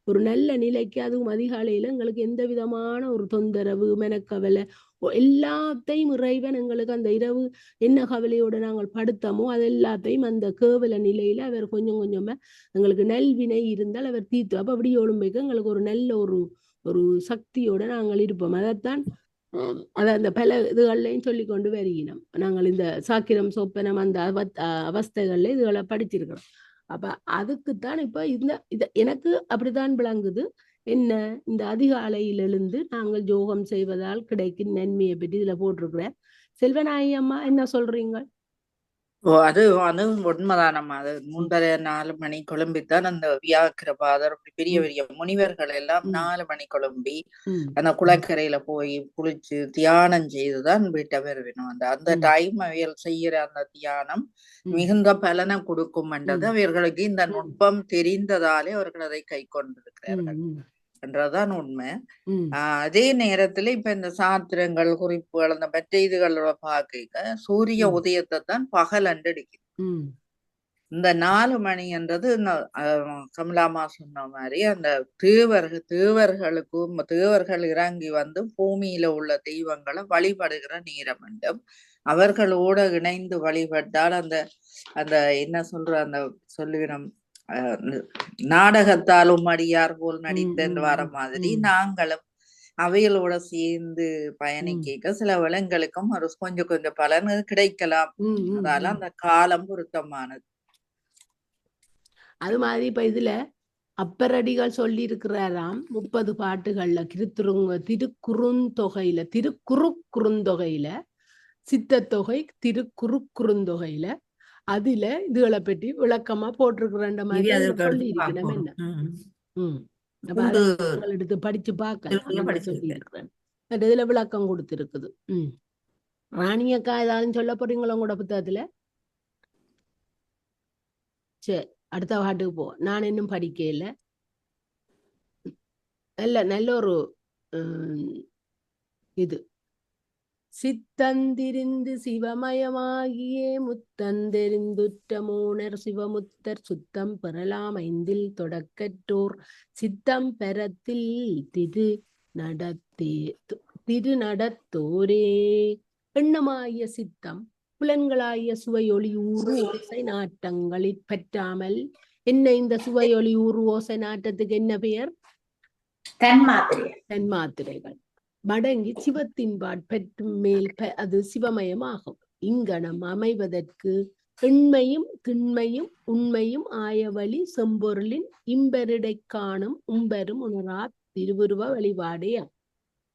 ஒரு நல்ல நிலைக்கு, அதுவும் அதிகாலையில எங்களுக்கு எந்த விதமான ஒரு தொந்தரவு மெனக்கவலை எல்லாத்தையும் இறைவன் எங்களுக்கு அந்த இரவு என்ன கவலையோட நாங்கள் படுத்தமோ அது எல்லாத்தையும் அந்த கேவல நிலையில அவர் கொஞ்சம் கொஞ்சமா எங்களுக்கு நல்வினை இருந்தால் அவர் தீர்த்து அப்ப அப்படி ஒழும்பைக்கு எங்களுக்கு ஒரு நல்ல ஒரு சக்தியோட நாங்கள் இருப்போம். அதைத்தான் அந்த பல இதுகள்லையும் சொல்லி கொண்டு வருகிறோம். நாங்கள் இந்த சாக்கிரம் சொப்பனம் அந்த அவஸ்தைகள்ல இதுகளை படிச்சிருக்கிறோம். அப்ப அதுக்குத்தான் இப்ப எனக்கு அப்படித்தான் விளங்குது. என்ன இந்த அதிகாலையில் எழுந்து நாங்கள் யோகம் செய்வதால் கிடைக்கும் நன்மையை பற்றி இதுல போட்டிருக்கிறேன். செல்வநாயகி அம்மா என்ன சொல்றீங்க? அது உண்மைதானம்மா. அது 3:30-4 மணி குழம்பித்தான் அந்த வியாக்கிரபாதர் பெரிய பெரிய முனிவர்கள் எல்லாம் 4 மணி குழம்பி அந்த குளக்கரையில போய் குளிச்சு தியானம் செய்துதான் வீட்டை வருவினோம். அந்த டைம் அவைகள் செய்யற அந்த தியானம் மிகுந்த பலனை கொடுக்கும் என்றது அவர்களுக்கு இந்த நுட்பம் தெரிந்ததாலே அவர்கள் அதை கை கொண்டிருக்கிறார்கள் என்றதான் உண்மை. அதே நேரத்துல இப்ப இந்த சாத்திரங்கள் குறிப்புகள் அந்த மற்ற இதுகளோட பார்க்க சூரிய உதயத்தை தான் பகல் அடிக்குது. இந்த 4 மணி என்றது கமலாமா சொன்ன மாதிரி அந்த தேவர்கள் இறங்கி வந்து பூமியில உள்ள தெய்வங்களை வழிபடுகிற நேரம் என்றும் அவர்களோட இணைந்து வழிபட்டால் அந்த என்ன சொல்ற அந்த சொல்லுகிறோம் நாடகத்தாலும் அடியார் போல் நடித்தென்று வர மாதிரி நாங்களும் அவைகளோட சேர்ந்து பயணிக்க சில விலங்குகளுக்கும் ஒரு கொஞ்சம் பலன் கிடைக்கலாம். அதால அந்த காலம் பொருத்தமானது. அது மாதிரி இப்ப இதுல அப்பரடிகள் சொல்லி இருக்கிறாராம் 30 பாட்டுகள்ல திருக்குறுந்தொகையில சித்தத்தொகை திருக்குறுந்தொகையில அதுல இதுகளை பற்றி விளக்கமா போட்டிருக்கிற மாதிரி சொல்லி இருக்கணும். என்ன எடுத்து படிச்சு பார்க்க சொல்லி இருக்கிறேன். இதுல விளக்கம் கொடுத்திருக்குது. ராணியக்கா ஏதாவது சொல்ல போறீங்களா உங்களோட புத்தகத்துல? சரி, அடுத்த பாட்டுக்கு போ. நான் இன்னும் படிக்கல. நல்ல ஒரு இது சித்தந்திரிந்து சிவமயமாகியே முத்தந்தெரிந்துற்ற மூணர் சிவமுத்தர் சுத்தம் பெறலாம் 5 தொடக்கற்றோர் சித்தம் பெறத்தில் திரு நடத்தோரே. எண்ணமாகிய சித்தம் புலன்களாகிய சுவையொளி ஊறு ஓசை நாட்டங்களில் பற்றாமல் என்ன இந்த சுவையொளி ஊறு ஓசை நாட்டத்துக்கு என்ன பெயர்? தன்மாத்திரைகள் மடங்கி சிவத்தின் பாட்பற்றும் மேல் அது சிவமயமாகும். இங்கனம் அமைவதற்கு எண்மையும் திண்மையும் உண்மையும் ஆயவழி செம்பொருளின் இம்பரிடை காணும் உம்பரும் உணரா திருவுருவ வழிபாடே.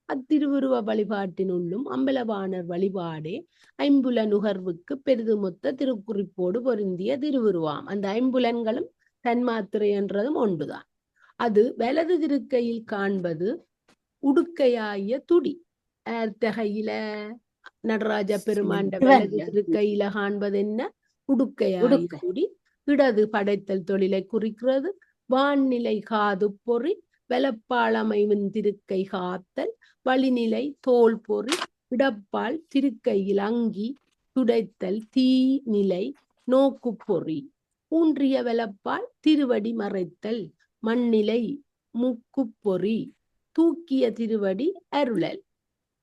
அத்திருவுருவ வழிபாட்டினுள்ளும் அம்பலவாணர் வழிபாடே ஐம்புல நுகர்வுக்கு பெரிதுமொத்த திருக்குறிப்போடு பொருந்திய திருவுருவாம். அந்த ஐம்புலன்களும் தன்மாத்திரை என்றதும் ஒன்றுதான். அது வலது திருக்கையில் காண்பது உடுக்கையாய துடி. கையில நடராஜ பெருமாண்ட வலது திருக்கையில காண்பது என்ன? உடுக்கையாய துடி. இடது படைத்தல் தொழிலை குறிக்கிறது. வான்நிலை காது பொறி வெலப்பாளமைவின் திருக்கை காத்தல் வழிநிலை தோல் பொறி இடப்பால் திருக்கையில் அங்கி துடைத்தல் தீநிலை நோக்கு பொறி ஊன்றிய வெலப்பால் திருவடி மறைத்தல் மண்ணிலை முக்கு பொறி தூக்கிய திருவடி அருளல்.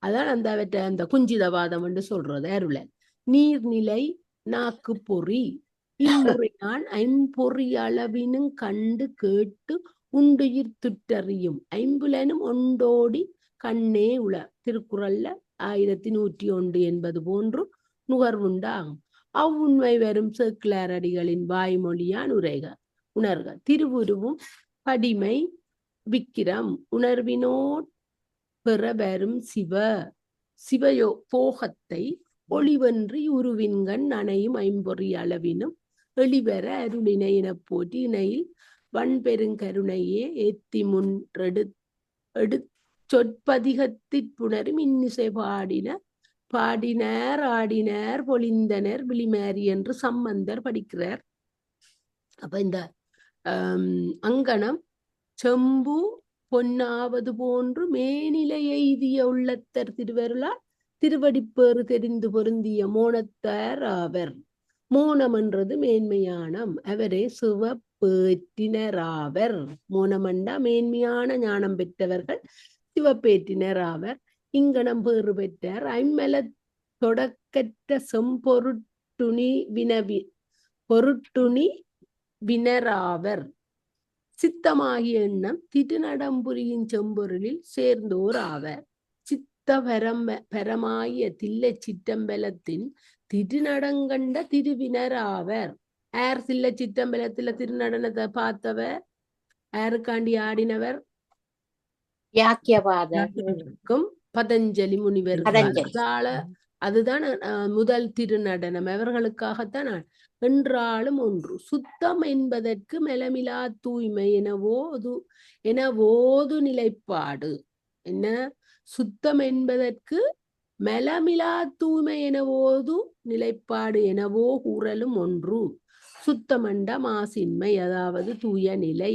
அதான் அந்த குஞ்சிதவாதம் என்று சொல்றது அருளல். நீர்நிலை நாக்கு பொறி இம்முறையான் ஐம்பொறி அளவினும் கண்டு கேட்டு உண்டுயிர் துற்றறியும் ஐம்புலனும் ஒண்டோடி கண்ணே உள. திருக்குறள்ல 1101 என்பது போன்று நுகர்வுண்டாகும். அவ்வுண்மை வரும் சேக்கிழார் அடிகளின் வாய்மொழியான் உணர்க. திருவுருவும் படிமை விக்கிரம் உணர்வினோட் பெற வரும் சிவயோ போகத்தை ஒளிவன்றி உருவின்கண் அணையும் ஐம்பொறி அளவினும் எளிவர அருளினை எனப் போற்றி இணையில் வன்பெருங்கருணையே ஏத்தி முன்றெடு சொற்பதிகத்திற்புணரும் இன்னிசை பாடினார் ஆடினார் பொழிந்தனர் விழிமாரி என்று சம்பந்தர் படிக்கிறார். அப்ப இந்த அங்கனம் செம்பு பொன்னாவது போன்று மேனிலை எய்திய உள்ளத்தர் திருவருளால் திருவடிப்பேறு தெரிந்து பொருந்திய மோனத்தார் ஆவர். மோனம் என்றது மேன்மையானம், அவரே சிவப்பேற்றினராவர். மோனமண்டா மேன்மையான ஞானம் பெற்றவர்கள் சிவப்பேற்றினர் ஆவர். இங்கனம் பேறு பெற்றார் ஐம்மல தொடக்கற்ற செம்பொருட்டுணி வினராவர். சித்தமாகிய எண்ணம் திருநடம்புரியின் செம்பொருளில் சேர்ந்தோர் ஆவர். சித்த பரமாகிய தில்லை சிற்றம்பலத்தின் திருநடங்கண்ட திருவினராவர். யார் தில்லை சிற்றம்பலத்துல திருநடனத்தை பார்த்தவர்? யாருக்காண்டி ஆடினவர்? பதஞ்சலி முனிவர். அதுதான் முதல் திருநடனம். அவர்களுக்காகத்தான். என்றாலும் ஒன்று சுத்தம் என்பதற்கு மெலமிலா தூய்மை எனவோது நிலைப்பாடு. என்ன சுத்தம் என்பதற்கு மெலமிலா தூய்மை எனவோது நிலைப்பாடு எனவோ கூறலும் ஒன்று. சுத்தமண்ட மாசின்மை, அதாவது தூய நிலை.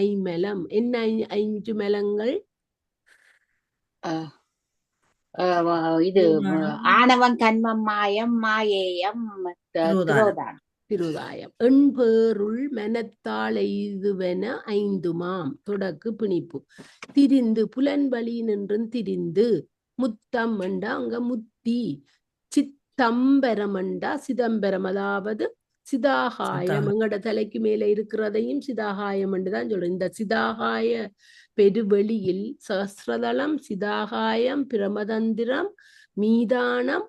ஐமலம். என்ன 5 மலங்கள்? இது ஆணவம், கண்மம், மாயம், மாயேயம், திருதாயம். எண்பேருள் மனத்தால் எய்துவன 5மாம். தொடக்கு பிணிப்பு. திரிந்து புலன்வழி நின்றும் திரிந்து. முத்தம் மண்டா அங்க முத்தி. சித்தம்பரமண்டா சிதம்பரம், அதாவது சிதாகாயம். எங்கட தலைக்கு மேல இருக்கிறதையும் சிதாகாயம் என்றுதான் சொல்றேன். இந்த சிதாகாய பெருவெளியில் சஹஸ்ரதளம், சிதாகாயம், பிரமதந்திரம், மீதானம்,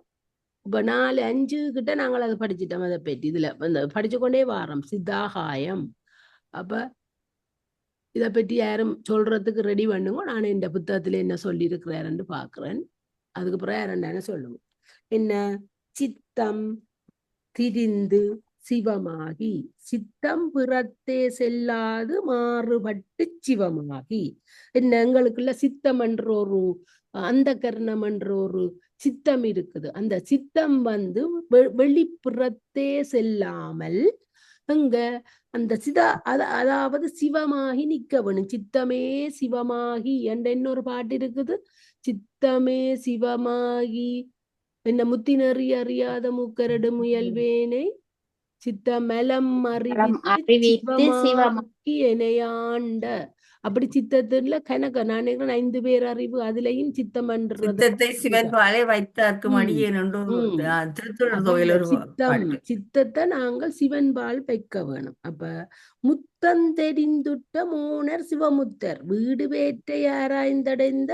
4-5 கிட்ட நாங்கள் அதை படிச்சுட்டோம். அதை பற்றி இதுல படிச்சு கொண்டே வாரோம். சிதாகாயம். அப்ப இதை பற்றி யாரும் சொல்றதுக்கு ரெடி பண்ணுங்க. நான் இந்த புத்தகத்துல என்ன சொல்லி இருக்கிறாருன்னு பாக்குறேன். அதுக்கு பிறகு யாருன்னு சொல்லுவோம். என்ன? சித்தம் திரிந்து சிவமாகி, சித்தம் பிறத்தே செல்லாது மாறுபட்டு சிவமாகி. என்ன? எங்களுக்குள்ள சித்தம் என்ற ஒரு அந்த கர்ணம் என்ற ஒரு சித்தம் இருக்குது. அந்த சித்தம் வெளிப்புறத்தே செல்லாமல் அங்க அந்த அதாவது சிவமாகி நிக்க வேணும். சித்தமே சிவமாகி என்ற இன்னொரு பாட்டு இருக்குது. சித்தமே சிவமாகி என்ன முத்தி நெறி அறியாத முக்கரடு முயல்வேனை சித்தமெலம் அறிவித்து சிவமாக்கி எனையாண்ட. அப்படி சித்தத்துல கணக்க நான் 5 பேர் அறிவு, அதுலயும் சித்தம் சித்தத்தை சிவன் பாலே வைத்தார்க்கும் அடியேன் சித்தத்தை நாங்கள் சிவன் பால் வைக்க வேணும். அப்ப முத்தம் தெரிந்துட்ட மோனர் சிவமுத்தர் வீடு வேற்றை ஆராய்ந்தடைந்த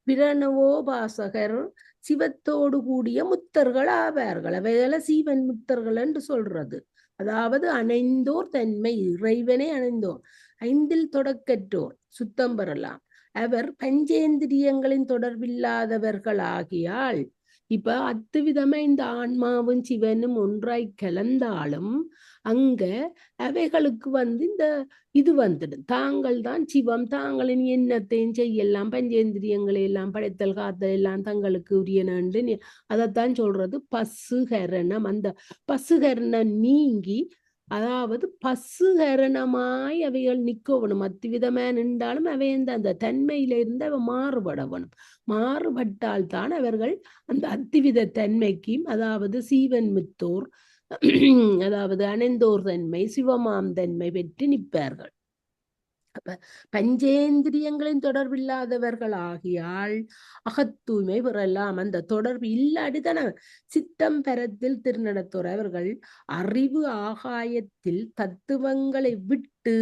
பிரணவோபாசகர் சிவத்தோடு கூடிய முத்தர்கள் ஆவார்கள். அவைகளை சீவன் முத்தர்கள் என்று சொல்றது. அதாவது அணைந்தோர் தன்மை, இறைவனை அணைந்தோர். 5 தொடக்கற்றோர் சுத்தம் பெறலாம். அவர் பஞ்சேந்திரியங்களின் தொடர்பில்லாதவர்கள் ஆகியால். இப்ப அத்துவிதமா இந்த ஆன்மாவும் சிவனும் ஒன்றாய் கலந்தாலும் அங்க அவைகளுக்கு இந்த இது வந்துடும். தாங்கள் தான் சிவம், தாங்களின் எண்ணத்தையும் செய்யலாம், பஞ்சேந்திரியங்களை எல்லாம் படைத்தல் காத்தல் எல்லாம் தங்களுக்கு உரியனண்டு. அதைத்தான் சொல்றது பசுகரணம். அந்த பசுகரணம் நீங்கி, அதாவது பசுகரணமாய் அவைகள் நிக்கணும். அத்துவிதமா நின்றாலும் அவை அந்த தன்மையில இருந்து அவ மாறுபடணும். மாறுபட்டால் தான் அவர்கள் அந்த அத்துவித தன்மைக்கும், அதாவது சீவன் முத்தோர், அதாவது அணைந்தோர் தன்மை, சிவமாம் தன்மை பெற்று நிற்பார்கள். அப்ப பஞ்சேந்திரியங்களின் தொடர்பில்லாதவர்கள் ஆகியால் அகத்தூய்மை பெறலாம். அந்த தொடர்பு இல்லாடிதான சித்தம் பரத்தில் திருநடத்துறவர்கள் அறிவு ஆகாயத்தில் தத்துவங்களை விட்டு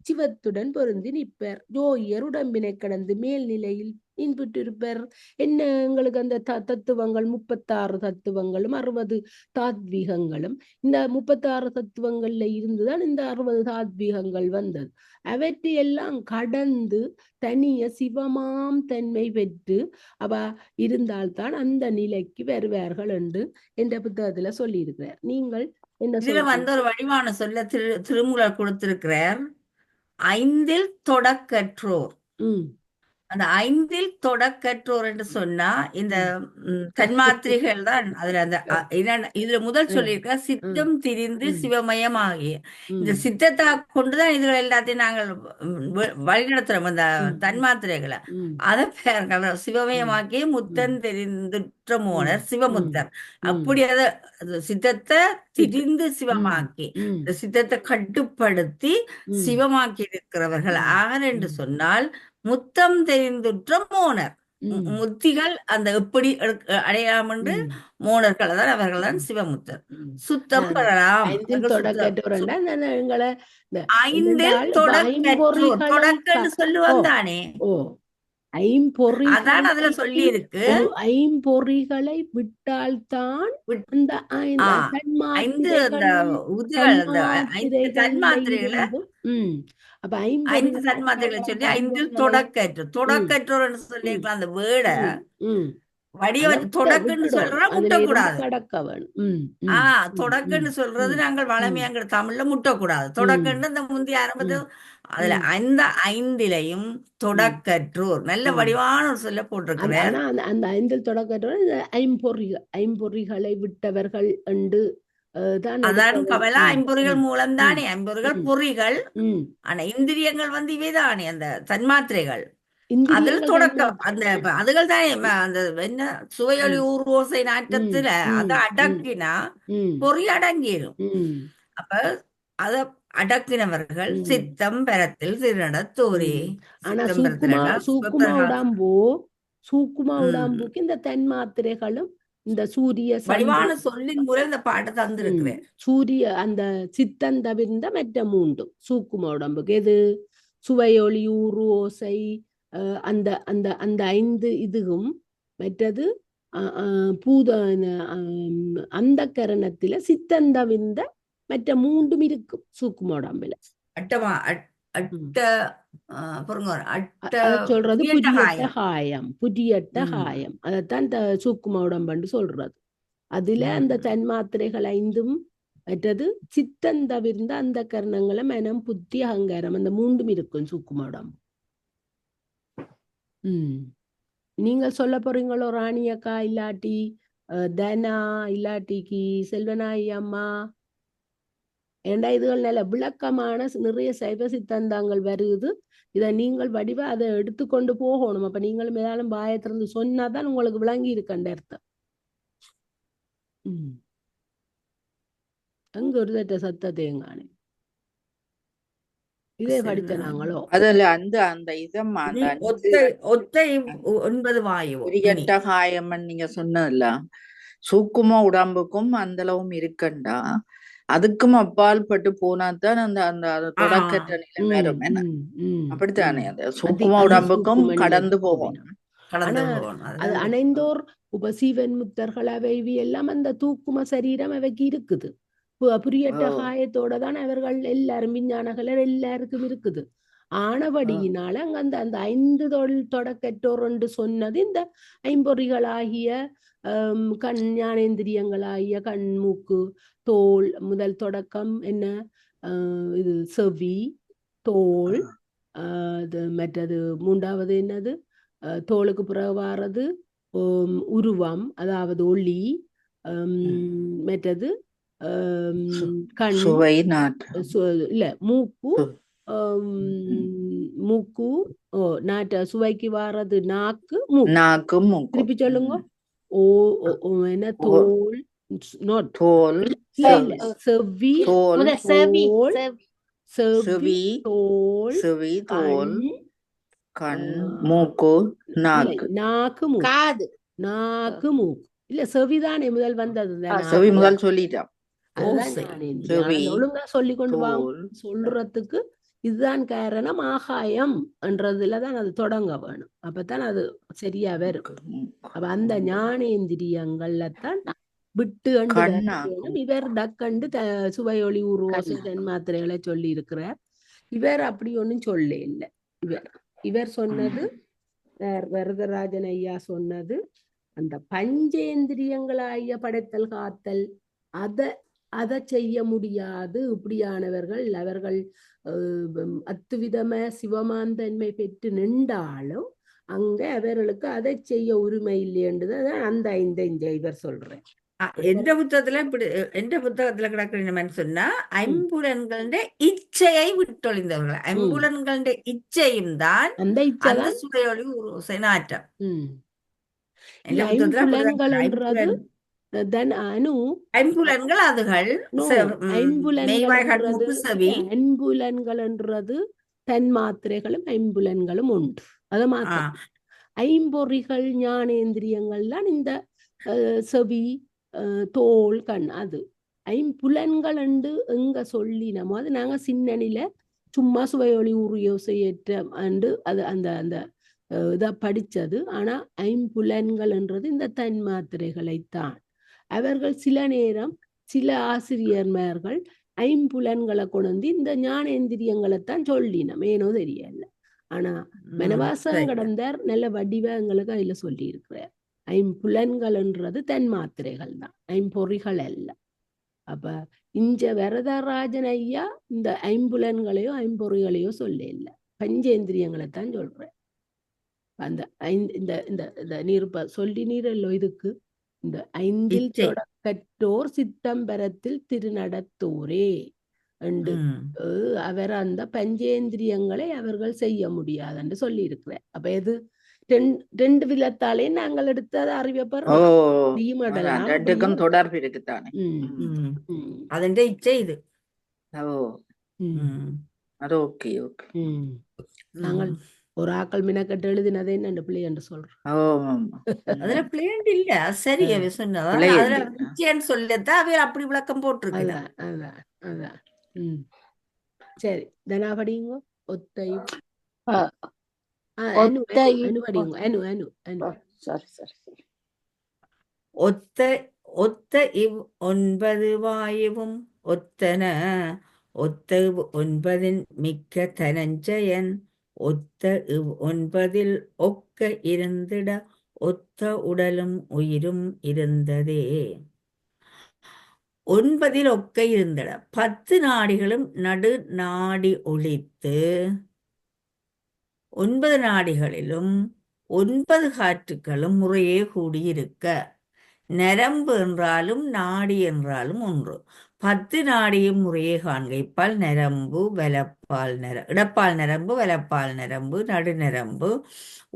சிவத்துடன் பொருந்தி நிற்பர். ஜோயர் உடம்பினை கடந்து மேல்நிலையில் இன்புற்றிருப்பர். என்ன எங்களுக்கு அந்த தத்துவங்கள் 36 தத்துவங்களும் 60 தாத்வீகங்களும், இந்த 36 தத்துவங்கள்ல இருந்துதான் இந்த 60 தாத்வீகங்கள் வந்தது. அவற்றை எல்லாம் கடந்து தனிய சிவமாம் தன்மை பெற்று அவ இருந்தால்தான் அந்த நிலைக்கு வருவார்கள் என்று என்ற புத்தகத்துல சொல்லி இருக்கிறார். நீங்கள் என்ன இதுல சொல்றீங்க? ஒரு வடிவான சொல்ல திருமூலர் கொடுத்திருக்கிறார், 5ல் தொடக்கற்றோர். அந்த 5ல் தொடக்கற்றோர் என்று சொன்னா இந்த தன்மாத்திரைகள் தான் அதுல அந்த இதுல முதல் சொல்லியிருக்க சித்தம் திரிந்து சிவமயமாகிய இந்த சித்தத்தை கொண்டுதான் இதுகள் எல்லாத்தையும் நாங்கள் வழிநடத்துறோம். அந்த தன்மாத்திரைகளை அதை பேருங்க சிவமயமாக்கி முத்தன் தெரிந்துற்ற மோனர் சிவமுத்தர். அப்படி அதை சித்தத்தை திரிந்து சிவமாக்கி இந்த சித்தத்தை கட்டுப்படுத்தி சிவமாக்கி இருக்கிறவர்கள் ஆர் என்று சொன்னால் முத்தம் தெரிந்துற்ற மோனர். முத்திகள் அந்த எப்படி அடையாம என்று மோனர்கள் தான் அவர்கள் தான் சிவமுத்தர். சுத்தம் பெறலாம். 5ல் தொடக்கற்றோர் தொடக்கன்னு சொல்லுவான் தானே. அதான் அதுல சொல்லி இருக்கு, ஐம்பொறிகளை விட்டால்தான் அந்த 5 தன்மாத்திரைகளை அப்ப 5 தன்மாத்திரைகளை சொல்லி 5ல் தொடக்கற்றோர் சொல்லிருக்கலாம். அந்த வேட வடிய தொடக்குன்னு சொல்ற முட்டக்கூடாது. தொடக்குன்னு சொல்றது நாங்கள் வளமையாங்கிற தமிழ்ல முட்டக்கூடாது. தொடக்குன்னு இந்த முந்தைய ஆரம்பத்தில் அதுல அந்த 5லையும் தொடக்கற்றோர் நல்ல வடிவான ஒரு சொல்ல போட்டிருக்கிறேன். அந்த 5ல் தொடக்கற்றோர் ஐம்பொறிகளை விட்டவர்கள் என்று அதான் கவலை. ஐம்பொறிகள் மூலம் தானே, ஐம்பொறிகள் பொறிகள். ஆனா இந்திரியங்கள் இவைதானே அந்த தன்மாத்திரைகள். அதுல தொடக்கம் அந்த அதுகள் தானே அந்த என்ன சுவையொலி ஊர்வோசை நாட்டத்துல அதை அடக்கினா பொறி அடங்கிடும். அப்ப அத அடக்கினவர்கள் சித்தம் பெறத்தில் திருநடத்தோரே. ஆனா சூக்குமா உடம்புக்கு இந்த தன்மாத்திரைகளும் இந்த சூரிய வடிவான சொல்லின் முறை இந்த பாட்டை தந்திருக்கிறேன். சூரிய அந்த சித்தம் தவிர்ந்த மற்ற 3 சூக்கும உடம்புக்கு எது சுவையொலி ஊறு ஓசை அந்த அந்த அந்த 5 இதுவும் மற்றது பூத அந்த கரணத்துல சித்தம் தவிர்ந்த மற்ற 3 இருக்கும் சூக்கும உடம்புல. சொல்றது புரியட்ட காயம் அதைத்தான் சூக்கும உடம்பு சொல்றது. அதுல அந்த தன்மாத்திரைகள் 5ம் மற்றது சித்தம் தவிர்ந்த அந்த கரணங்களை மனம் புத்தி அகங்காரம் அந்த 3ம் இருக்கும் சூக்கும உடம்பு. நீங்கள் சொல்ல போறீங்களோ ராணியக்கா, இல்லாட்டி தனா, இல்லாட்டிக்கு செல்வனாய் அம்மா? ஏண்டா இதுகள் நல்ல விளக்கமான நிறைய சைவ சித்தாந்தங்கள் வருது. இதை நீங்கள் வடிவா அதை எடுத்துக்கொண்டு போகணும். அப்ப நீங்களும் ஏதாலும் பாயத்திலிருந்து சொன்னாதான் உங்களுக்கு விளங்கி இருக்கண்ட அர்த்தம். அங்க ஒரு தட்ட சத்தத்தையங்கானே இதே படித்த நாங்களோ அதுல அந்த அந்த இதம் ஒத்தை 9 வாயு புரியட்ட காயம்னு நீங்க சொன்னதில்ல, சூக்கும உடம்புக்கும் அந்த அளவும் இருக்கண்டா. அதுக்கும் அப்பால் பட்டு போனாதான் அந்த அந்த தொடக்கற்ற நிலை வரும். என்ன அப்படித்தானே? அந்த சூக்கும உடம்புக்கும் கடந்து போகணும். அது அணைந்தோர் உபசீவன் முத்தர்கள் அவை எல்லாம் அந்த தூக்கும சரீரம் அவைக்கு இருக்குது. புரியட்ட காயத்தோட தான் அவர்கள் எல்லாரும் விஞ்ஞானகலர் எல்லாருக்கும் இருக்குது. ஆனபடியினால அங்க அந்த அந்த 5 தொடக்கற்றோர் என்று சொன்னது இந்த ஐம்பொறிகளாகிய கண் ஞானேந்திரியங்களாகிய கண் மூக்கு தோல் முதல் தொடக்கம் என்ன இது செவி தோல் மற்றது 3வது என்னது தோலுக்கு பிறகு வாரது உருவம் அதாவது ஒளி மற்றது கண் இல்ல மூக்கு மூக்கு நாட்ட சுவைக்கு வாரது நாக்கு மூக்கு திருப்பி சொல்லுங்க. என்ன தோல் தோல் செவி செவி, செவி, தோல், செவி, தோல், கண், கண், மூக்கு, இல்லை, நாக்கு. நாக்கு, மூக்கு. காது. நாக்கு, மூக்கு. இல்ல செவிதானே முதல் வந்தது இந்த செவி நாக்கு. முதல் சொல்லிட்டான். அதுதான் ஓசை. ஞானேந்திரியம். செவி, அது ஒழுங்கா சொல்லி கொண்டு வாங்க தோல், சொல்றதுக்கு இதுதான் காரணம். ஆகாயம் என்றதுலதான் அது தொடங்க வேணும். அப்பதான் அது சரியா வரும். மூக்கு, அப்ப அந்த ஞானேந்திரியங்கள்ல தான் விட்டு அண்டு கண், வேணும். நாக்கு. இவர் டக்கண்டு சுவையொளி உருவோசை தன் மாத்திரைகளை சொல்லி இருக்கிறார். இவர் அப்படி ஒண்ணும் சொல்ல இல்லை. இவர் சொன்னது வரதராஜன் ஐயா சொன்னது அந்த பஞ்சேந்திரியங்களாகிய படைத்தல் காத்தல் அதை செய்ய முடியாது. இப்படியானவர்கள் அவர்கள் அத்துவிதம சிவமாந்தன்மை பெற்று நின்றாலும் அங்க அவர்களுக்கு அதை செய்ய உரிமை இல்லைன்றதுதான் அந்த இவர் சொல்றேன். எந்த புத்தகத்துல கிடக்குற என்னன்னு சொன்னா, ஐம்புலன்களுடைய இச்சையை விட்டொழிந்தவர்கள். ஐம்புலன்களுடைய இச்சையும் தான் அந்த அந்த இச்சைதான் சுவையொளி உருவோசை நாட்டம். இல்ல, ஐம்புலன்கள்ன்றது ஐம்புலன்கள் அதுகள் மெய்வாய்கள், செவி. ஐம்புலன்கள்ன்றது தன் மாத்திரைகளும் ஐம்புலன்களும் உண்டு. அதை மாத்திரம் ஐம்பொறிகள் ஞானேந்திரியங்கள்லாம் இந்த செவி, தோல், கண். அது ஐம்புலன்கள் என்று எங்க சொல்லினமோ அது நாங்க சின்னனில சும்மா சுவையொளி உருயோசையற்ற அண்டு அது அந்த அந்த இதை படிச்சது. ஆனா ஐம்புலன்கள்ன்றது இந்த தன் மாத்திரைகளைத்தான். அவர்கள் சில நேரம் சில ஆசிரியர்மார்கள் ஐம்புலன்களை கொண்டு இந்த ஞானேந்திரியங்களைத்தான் சொல்லினோம். ஏனோ தெரியல. ஆனா மனவாசம் கடந்தார் நல்ல வடிவங்களுக்கு அதுல சொல்லி இருக்கிறார். ஐம்புலன்கள்ன்றது தன் மாத்திரைகள் தான், ஐம்பொறிகள் அல்ல. அப்ப இங்க வரதராஜன் ஐயா இந்த ஐம்புலன்களையோ ஐம்பொறிகளையோ சொல்ல இல்லை, பஞ்சேந்திரியங்களைத்தான் சொல்றேன். அந்த இந்த இந்த நீர்ப்ப சொல்லி நீரல்லோ இதுக்கு இந்த ஐந்தில் தொடக்கற்றோர் சித்தம்பரத்தில் திருநடத்தோரே என்று அவர் அந்த பஞ்சேந்திரியங்களை அவர்கள் செய்ய முடியாது என்று சொல்லி இருக்கிறார். அப்ப எது ரெண்டு விதத்தாலே நாங்கள் எடுத்தது அறிவிப்போம். தொடர்பு இருக்குத்தானே. അതിന്റെ ഇച്ഛ ഇത്. அது ஓகே ஓகே. நாங்கள் ஒரு ஆக்கள் மினக்கட்டு எழுதினதே என்ன பிள்ளை என்று சொல்றோம். அதுல பிளேண்ட் இல்ல, சரி அவ சொன்னதா அதுல இச்சைன்னு சொல்லத்தான் அவ அப்படி விளக்கம் போட்டிருக்கு. அதான் அதான். சரி, தனா படிங்க. ஒத்தை ஒத்த இவ் 9 வாயுவும் ஒத்தன, ஒத்த 9 மிக்க தனஞ்சயன், ஒத்த இவ் 9 ஒக்க இருந்திட, ஒத்த உடலும் உயிரும் இருந்ததே. 9 ஒக்க இருந்திட 10 நாடிகளும் நடு நாடி ஒழித்து 9 நாடிகளிலும் 9 காற்றுக்களும் முறையே கூடியிருக்க, நரம்பு என்றாலும் நாடி என்றாலும் ஒன்று. 10 நாடியும் முறையே காண்க. இப்பால் நரம்பு, வலப்பால் இடப்பால் நரம்பு, வலப்பால் நரம்பு, நடுநரம்பு,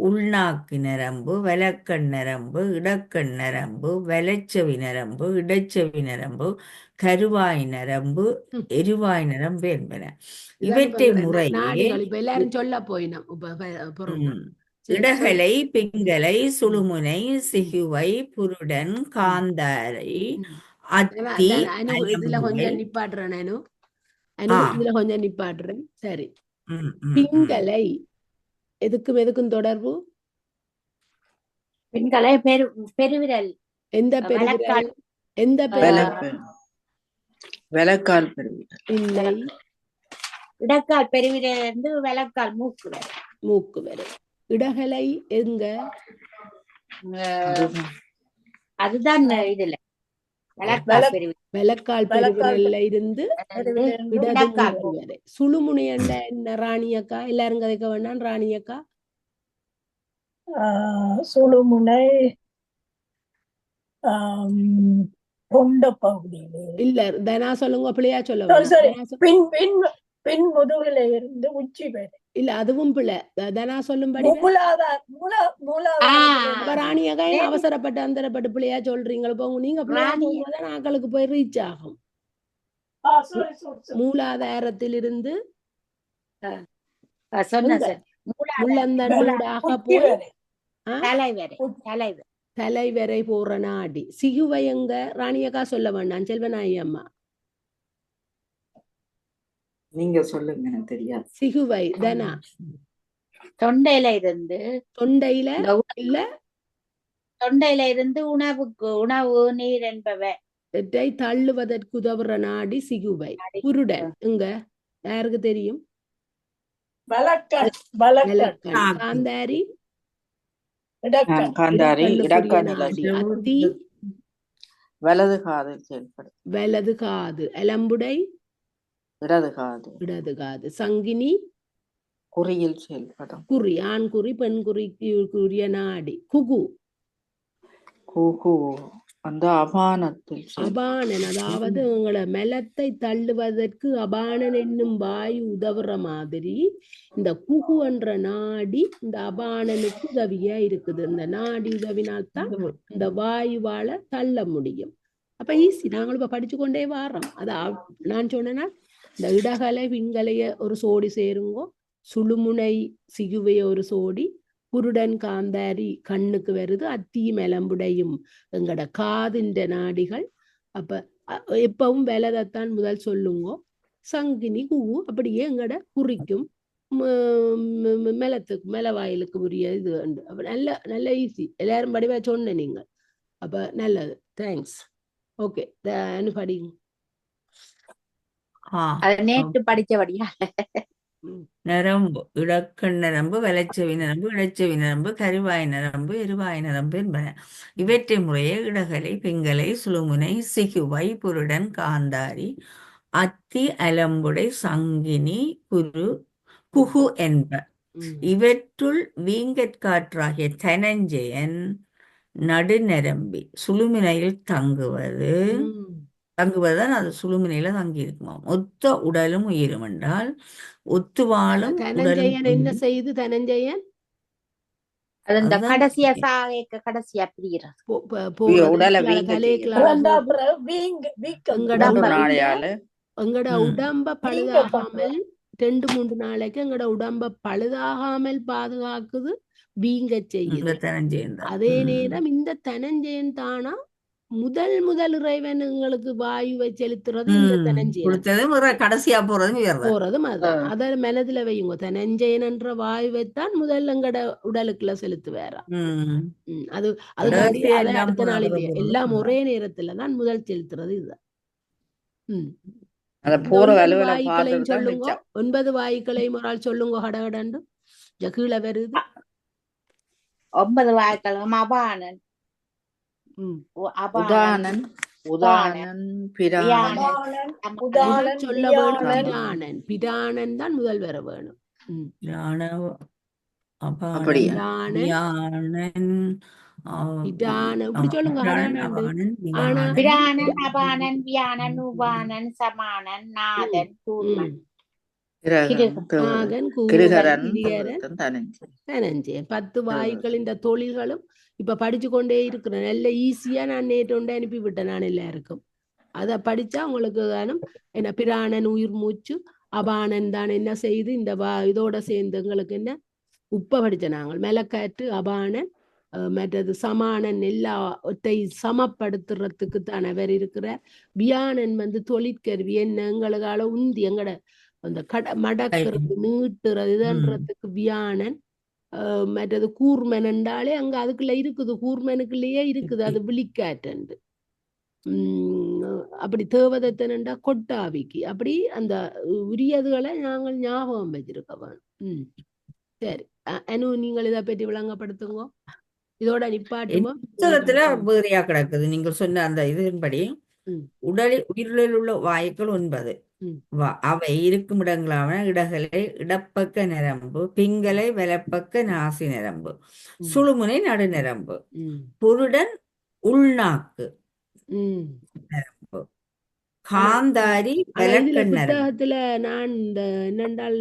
உள்நாக்கு நரம்பு, வலக்கண் நரம்பு, இடக்கண் நரம்பு, வலச்செவி நரம்பு, இடைச்செவி நரம்பு, கருவாய் நரம்பு, எருவாய் நரம்பு என்பன. இவற்றை முறையே எல்லாரும் சொல்ல போயினோம். இடகலை, பிங்கலை, சுழுமுனை, சிகுவை, புருடன், காந்தாரை, அத்தி. இதுல கொஞ்சம் நிப்பாட்டுறேன் இதுல கொஞ்சம் நிப்பாட்டுறேன். சரி, பிங்கலை எதுக்கும் தொடர்பு? பிங்கலை பெருவிரல். எந்த பெருவிரல்? எந்த பெருவிரல்? விலக்கால் பெருவிரல். இல்லை, இடக்கால் பெருவிரல் இருந்து விலக்கால் மூக்கு வரை. மூக்கு வரை. இடகலை எங்க? அதுதான் இதுல விலக்கால் பெருவிரல்ல இருந்து இடது வரை. சுழுமுனை என்ன ராணியக்கா? எல்லாரும் கதைக்க வேண்டாம். ராணியக்கா சுழுமுனை தொண்ட பகுதியில இல்ல. தனா சொல்லுங்க, பிள்ளையா சொல்ல. பின் முதுகுல இருந்து உச்சி வரை. இல்ல, அதுவும் பிள்ளை. தனா சொல்லும்படி ராணியக்கா அவசரப்பட்டு அந்தரப்பட்டு பிள்ளையா சொல்றீங்க. போங்க, நீங்க பிள்ளையா சொல்றதான் ஆக்களுக்கு போய் ரீச் ஆகும். மூலாதாரத்திலிருந்து சொன்ன எங்க? சார் முள்ளந்தண்டூடாக உச்சி போய் வரை தலைவரை உச்சி. தலைவர் தலை வரை போற நாடி. சிகுவை எங்க? ராணியக்கா சொல்ல வேண்டாம், செல்வநாயகி அம்மா. நீங்க சொல்லுங்க, எனக்கு தெரியாது. சிகுவை தனா தொண்டையில இருந்து தொண்டையில இந்த இல்ல தொண்டையில இருந்து உணவு நீர் என்பவை இதை தள்ளுவதற்கு உதவுற நாடி சிகுவை. புருடன் எங்க? யாருக்கு தெரியும்? வலக்கண் வலக்கண் விளக்கண். நாக்கு. காந்தாரி இடக்கண் காந்தாரி இடக்கண்ணுக்குரிய இடக்கண்ணில நாடி. அத்தி வலது காதில் செயல்படும். வலது காது. எலம்புடை இடது காது இடது காது. சங்கினி குறியில் செயல்படும். குறி. ஆண் குறி பெண் குறிக்குரிய நாடி. குகு கூகு அந்த அபானத்தில் செயல்படும். அபானன், அதாவது உங்களை மெலத்தை தள்ளுவதற்கு அபானன் என்னும் வாயு உதவுற மாதிரி இந்த குகு என்ற நாடி இந்த அபானனுக்கு உதவியா இருக்குது. இந்த நாடி உதவினால்தான் இந்த வாயுவால தள்ள முடியும். அப்ப ஈஸி. நாங்களும் இப்ப படிச்சு கொண்டே வாரோம். நான் சொன்னேன்னா இந்த இடகலை பிங்கலைய ஒரு சோடி சேருங்கோ, சுழுமுனை சிகுவைய ஒரு சோடி, குருடன் காந்தாரி கண்ணுக்கு வருது, அத்தியும் எலம்புடையும் எங்கட காதின்ற நாடிகள். அப்ப எப்பவும் விலதைத்தான் முதல் சொல்லுங்கோ. சங்கினி குகு அப்படியே எங்கட குறிக்கும் மெலத்துக்கு மெலவாயிலுக்கு உரிய இது உண்டு. அப்ப நல்ல நல்ல ஈஸி. எல்லாரும் படிவா சொன்ன நீங்க. அப்ப நல்லது. தேங்க்ஸ். ஓகே, படிங்க. அது நேற்று படிச்சபடியா நரம்பு, இடக்கண் நரம்பு, வலச்செவி நரம்பு, இடைச்செவி நரம்பு, கருவாய் நரம்பு, எருவாய் நரம்பு என்பன. இவற்றை முறையே இடகலை, பிங்கலை, சுழுமுனை, சிகுவை, புருடன், காந்தாரி, அத்தி, அலம்புடை, சங்கினி, குகு என்ப. இவற்றுள் வீங்கற்காற்றாகிய தனஞ்சயன் நடுநரம்பி சுழுமுனையில் தங்குவதுதான் அது சுழுமுனையில தங்கி இருக்குமாம். ஒத்த உடலும் உயிரும் என்றால் ஒத்துவாளும் தனஞ்சயன் என்ன செய்து? தனஞ்சயன் அது இந்த அதுதான் கடைசியா சாகைக்கு கடைசியா பிரிகிறது உடலை எங்கட உடம்ப பழுதாகாமல் 2-3 நாளைக்கு எங்கட உடம்ப பழுதாகாமல் பாதுகாக்குது, வீங்க செய்யுது. அதே நேரம் இந்த தனஞ்சயன் தானா முதல் இறைவன் எங்களுக்கு வாயுவை செலுத்துறது இந்த தனஞ்சயன். கடைசியா போறதும் அதுதான். அத மனதுல வையுங்க. தனஞ்சயன் என்ற வாயுவைத்தான் முதல் எங்கட உடலுக்குள்ள செலுத்துவாரா. அது அடுத்த நாள் இல்லையா, எல்லாம் ஒரே நேரத்துலதான் முதல் செலுத்துறது இதுதான். 9 வாயுக்களையும் சொல்லுங்க. 9 வாயுக்களையும் ஒரு ஆள் சொல்லுங்க. கடகடண்டு கீழே வருது. 9 வாயுக்களும் அபானன், உதானன், சொல்ல வேணும். பிராணன். பிராணன் தான் முதல் வர வேணும். இப்படி சொல்லுங்க. பிராணன், அபானன், வியானன், உபானன், சமானன், நாதன், கூர்மன், தனஞ்சயன். 10 வாயுக்களின் தொழில்களும் இப்ப படிச்சு கொண்டே இருக்கிறேன். நல்ல ஈஸியா நான் நேற்று கொண்டு அனுப்பி விட்டேன் நான் எல்லாருக்கும். அத படிச்சா உங்களுக்கு என்ன பிராணன் உயிர் மூச்சு, அபானன் தான் என்ன செய்து இந்த இதோட சேர்ந்து எங்களுக்கு என்ன உப்ப படிச்ச நாங்கள் மெலக்காற்று, அபானன், மற்றது சமானன் எல்லாத்தை சமப்படுத்துறதுக்கு தான் அவர் இருக்கிறார். வியானன் தொழிற்கருவி என்ன எங்களுக்கால உந்தி எங்கட அந்த மடக்கிறது நீட்டுறது இதுன்றதுக்கு வியானன். மற்றது கூர்மன் என்றாலே அங்க அதுக்குள்ள இருக்குது, கூர்மனுக்குள்ளேயே இருக்குது அது விழிக்காற்று. அப்படி தேவதத்தனண்டா கொட்டாவிக்கு. அப்படி அந்த உரியதுகளை நாங்கள் ஞாபகம் வச்சிருக்க வேணும். சரி அனு, நீங்கள் இதை பற்றி விளங்கப்படுத்துங்க. இதோட நிப்பாட்டுமா? புத்தகத்துல வேறையா கிடக்குது. நீங்கள் சொன்ன அந்த இதன்படி உயிரில் உள்ள வாயுக்கள் 9. அவை இருக்கும் இடங்களான இடகலை இடப்பக்க நரம்பு, பிங்கலை வலப்பக்க நாசி நரம்பு, சுழுமுனை நடுநரம்பு, புருடன் உள்நாக்கு நரம்பு, காந்தாரி வலக்கண் நரம்பு. புத்தகத்துல நான் இந்த என்னென்றால்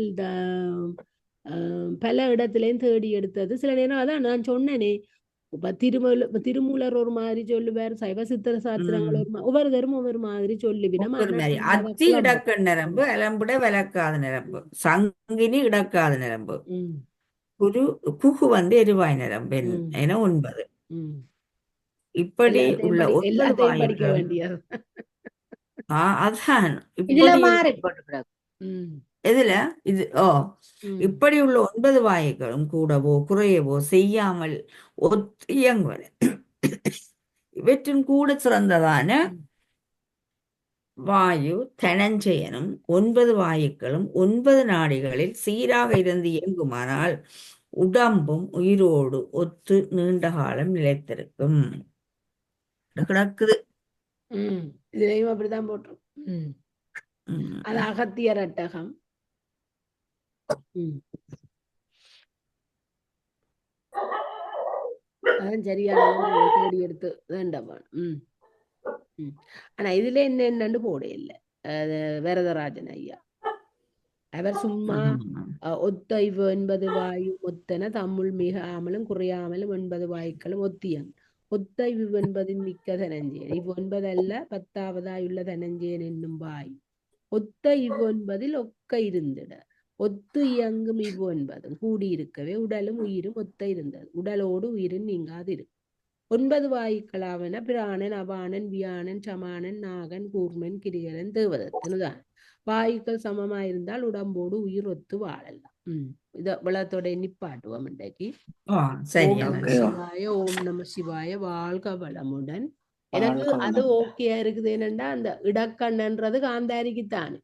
பல இடத்துலயும் தேடி எடுத்தது. சில நேரம் அதான் நான் சொன்னேனே, இப்ப திருமூலர் ஒரு மாதிரி சொல்லுவார், சைவ சித்திர சாத்திரங்கள் ம். ஒவ்வொருத்தரும் ஒவ்வொரு மாதிரி சொல்லிவிடும். ஒவ்வொரு ஆனா மாதிரி நாங்கள் அதை அத்தி குழம்பும். இடக்க நரம்பு, அலம்புட விளக்காத நரம்பு, சங்கினி இடக்காத நரம்பு, ம், புகு எரிவாய் நரம்பு ம், என 9. ம். இப்படி உள்ள 9 எல்லாத்தையும் படிக்க வாயுக்கள். வேண்டியது. அதான் இதுல இப்படி மாறி போட்டு கிடக்கு. ம், எதுல இது ம், இப்படி உள்ள 9 வாயுக்களும் கூடவோ குறையவோ செய்யாமல் இயங்குவது. இவற்றின் கூட சிறந்ததான ம். வாயு தனஞ்சயனும் 9 வாயுக்களும் 9 நாடிகளில் சீராக இருந்து இயங்குமானால் உடம்பும் உயிரோடு ஒத்து நீண்ட காலம் நிலைத்திருக்கும். கிடக்குது. ம். இதுலயும் அப்படிதான் போட்டிரும். ம். ம். அது அகத்தியர் அட்டகம். ம். அதான் சரியானதை நாங்கள் தேடி எடுத்து வேண்டாம். ம், ம். ஆனா இதுல என்னன்னு போட இல்லை வரதராஜன் ஐயா. அவர் சும்மா ம். ஒத்த இவ் 9 வாயு ஒத்தன தம்முள் மிகாமலும் குறையாமலும் 9 வாயுக்களும் ஒத்தியன் ஒத்த இவ் 9 மிக்க தனஞ்சேன் இவ் 9 அல்ல 10வதாயுள்ள தனஞ்சேன் என்னும் வாயு ஒத்த இவ் 9 ஒக்க இருந்திட ஒத்து இயங்கும் இவ் 9 கூடியிருக்கவே உடலும் உயிரும் ஒத்த இருந்தது. உடலோடு உயிரும் நீங்காதிரு 9 வாயுக்களாவன பிராணன், அபானன், வியானன், சமானன், நாகன், கூர்மன், கிரிகரன், தேவதத்தனுதான். வாயுக்கள் சமமாயிருந்தால் உடம்போடு உயிர் ஒத்து வாழலாம். இத விளத்தோட நிப்பாட்டுவோம் இன்றைக்கு. சரி. ஓம் நம சிவாய, ஓம் நம சிவாய. வாழ்க வளமுடன். எனக்கு வாழ்க அது வளமுடன். ஓகேயா இருக்குது. என்னண்டா அந்த இடக்கண்ணன்றது காந்தாரிக்குத்தானே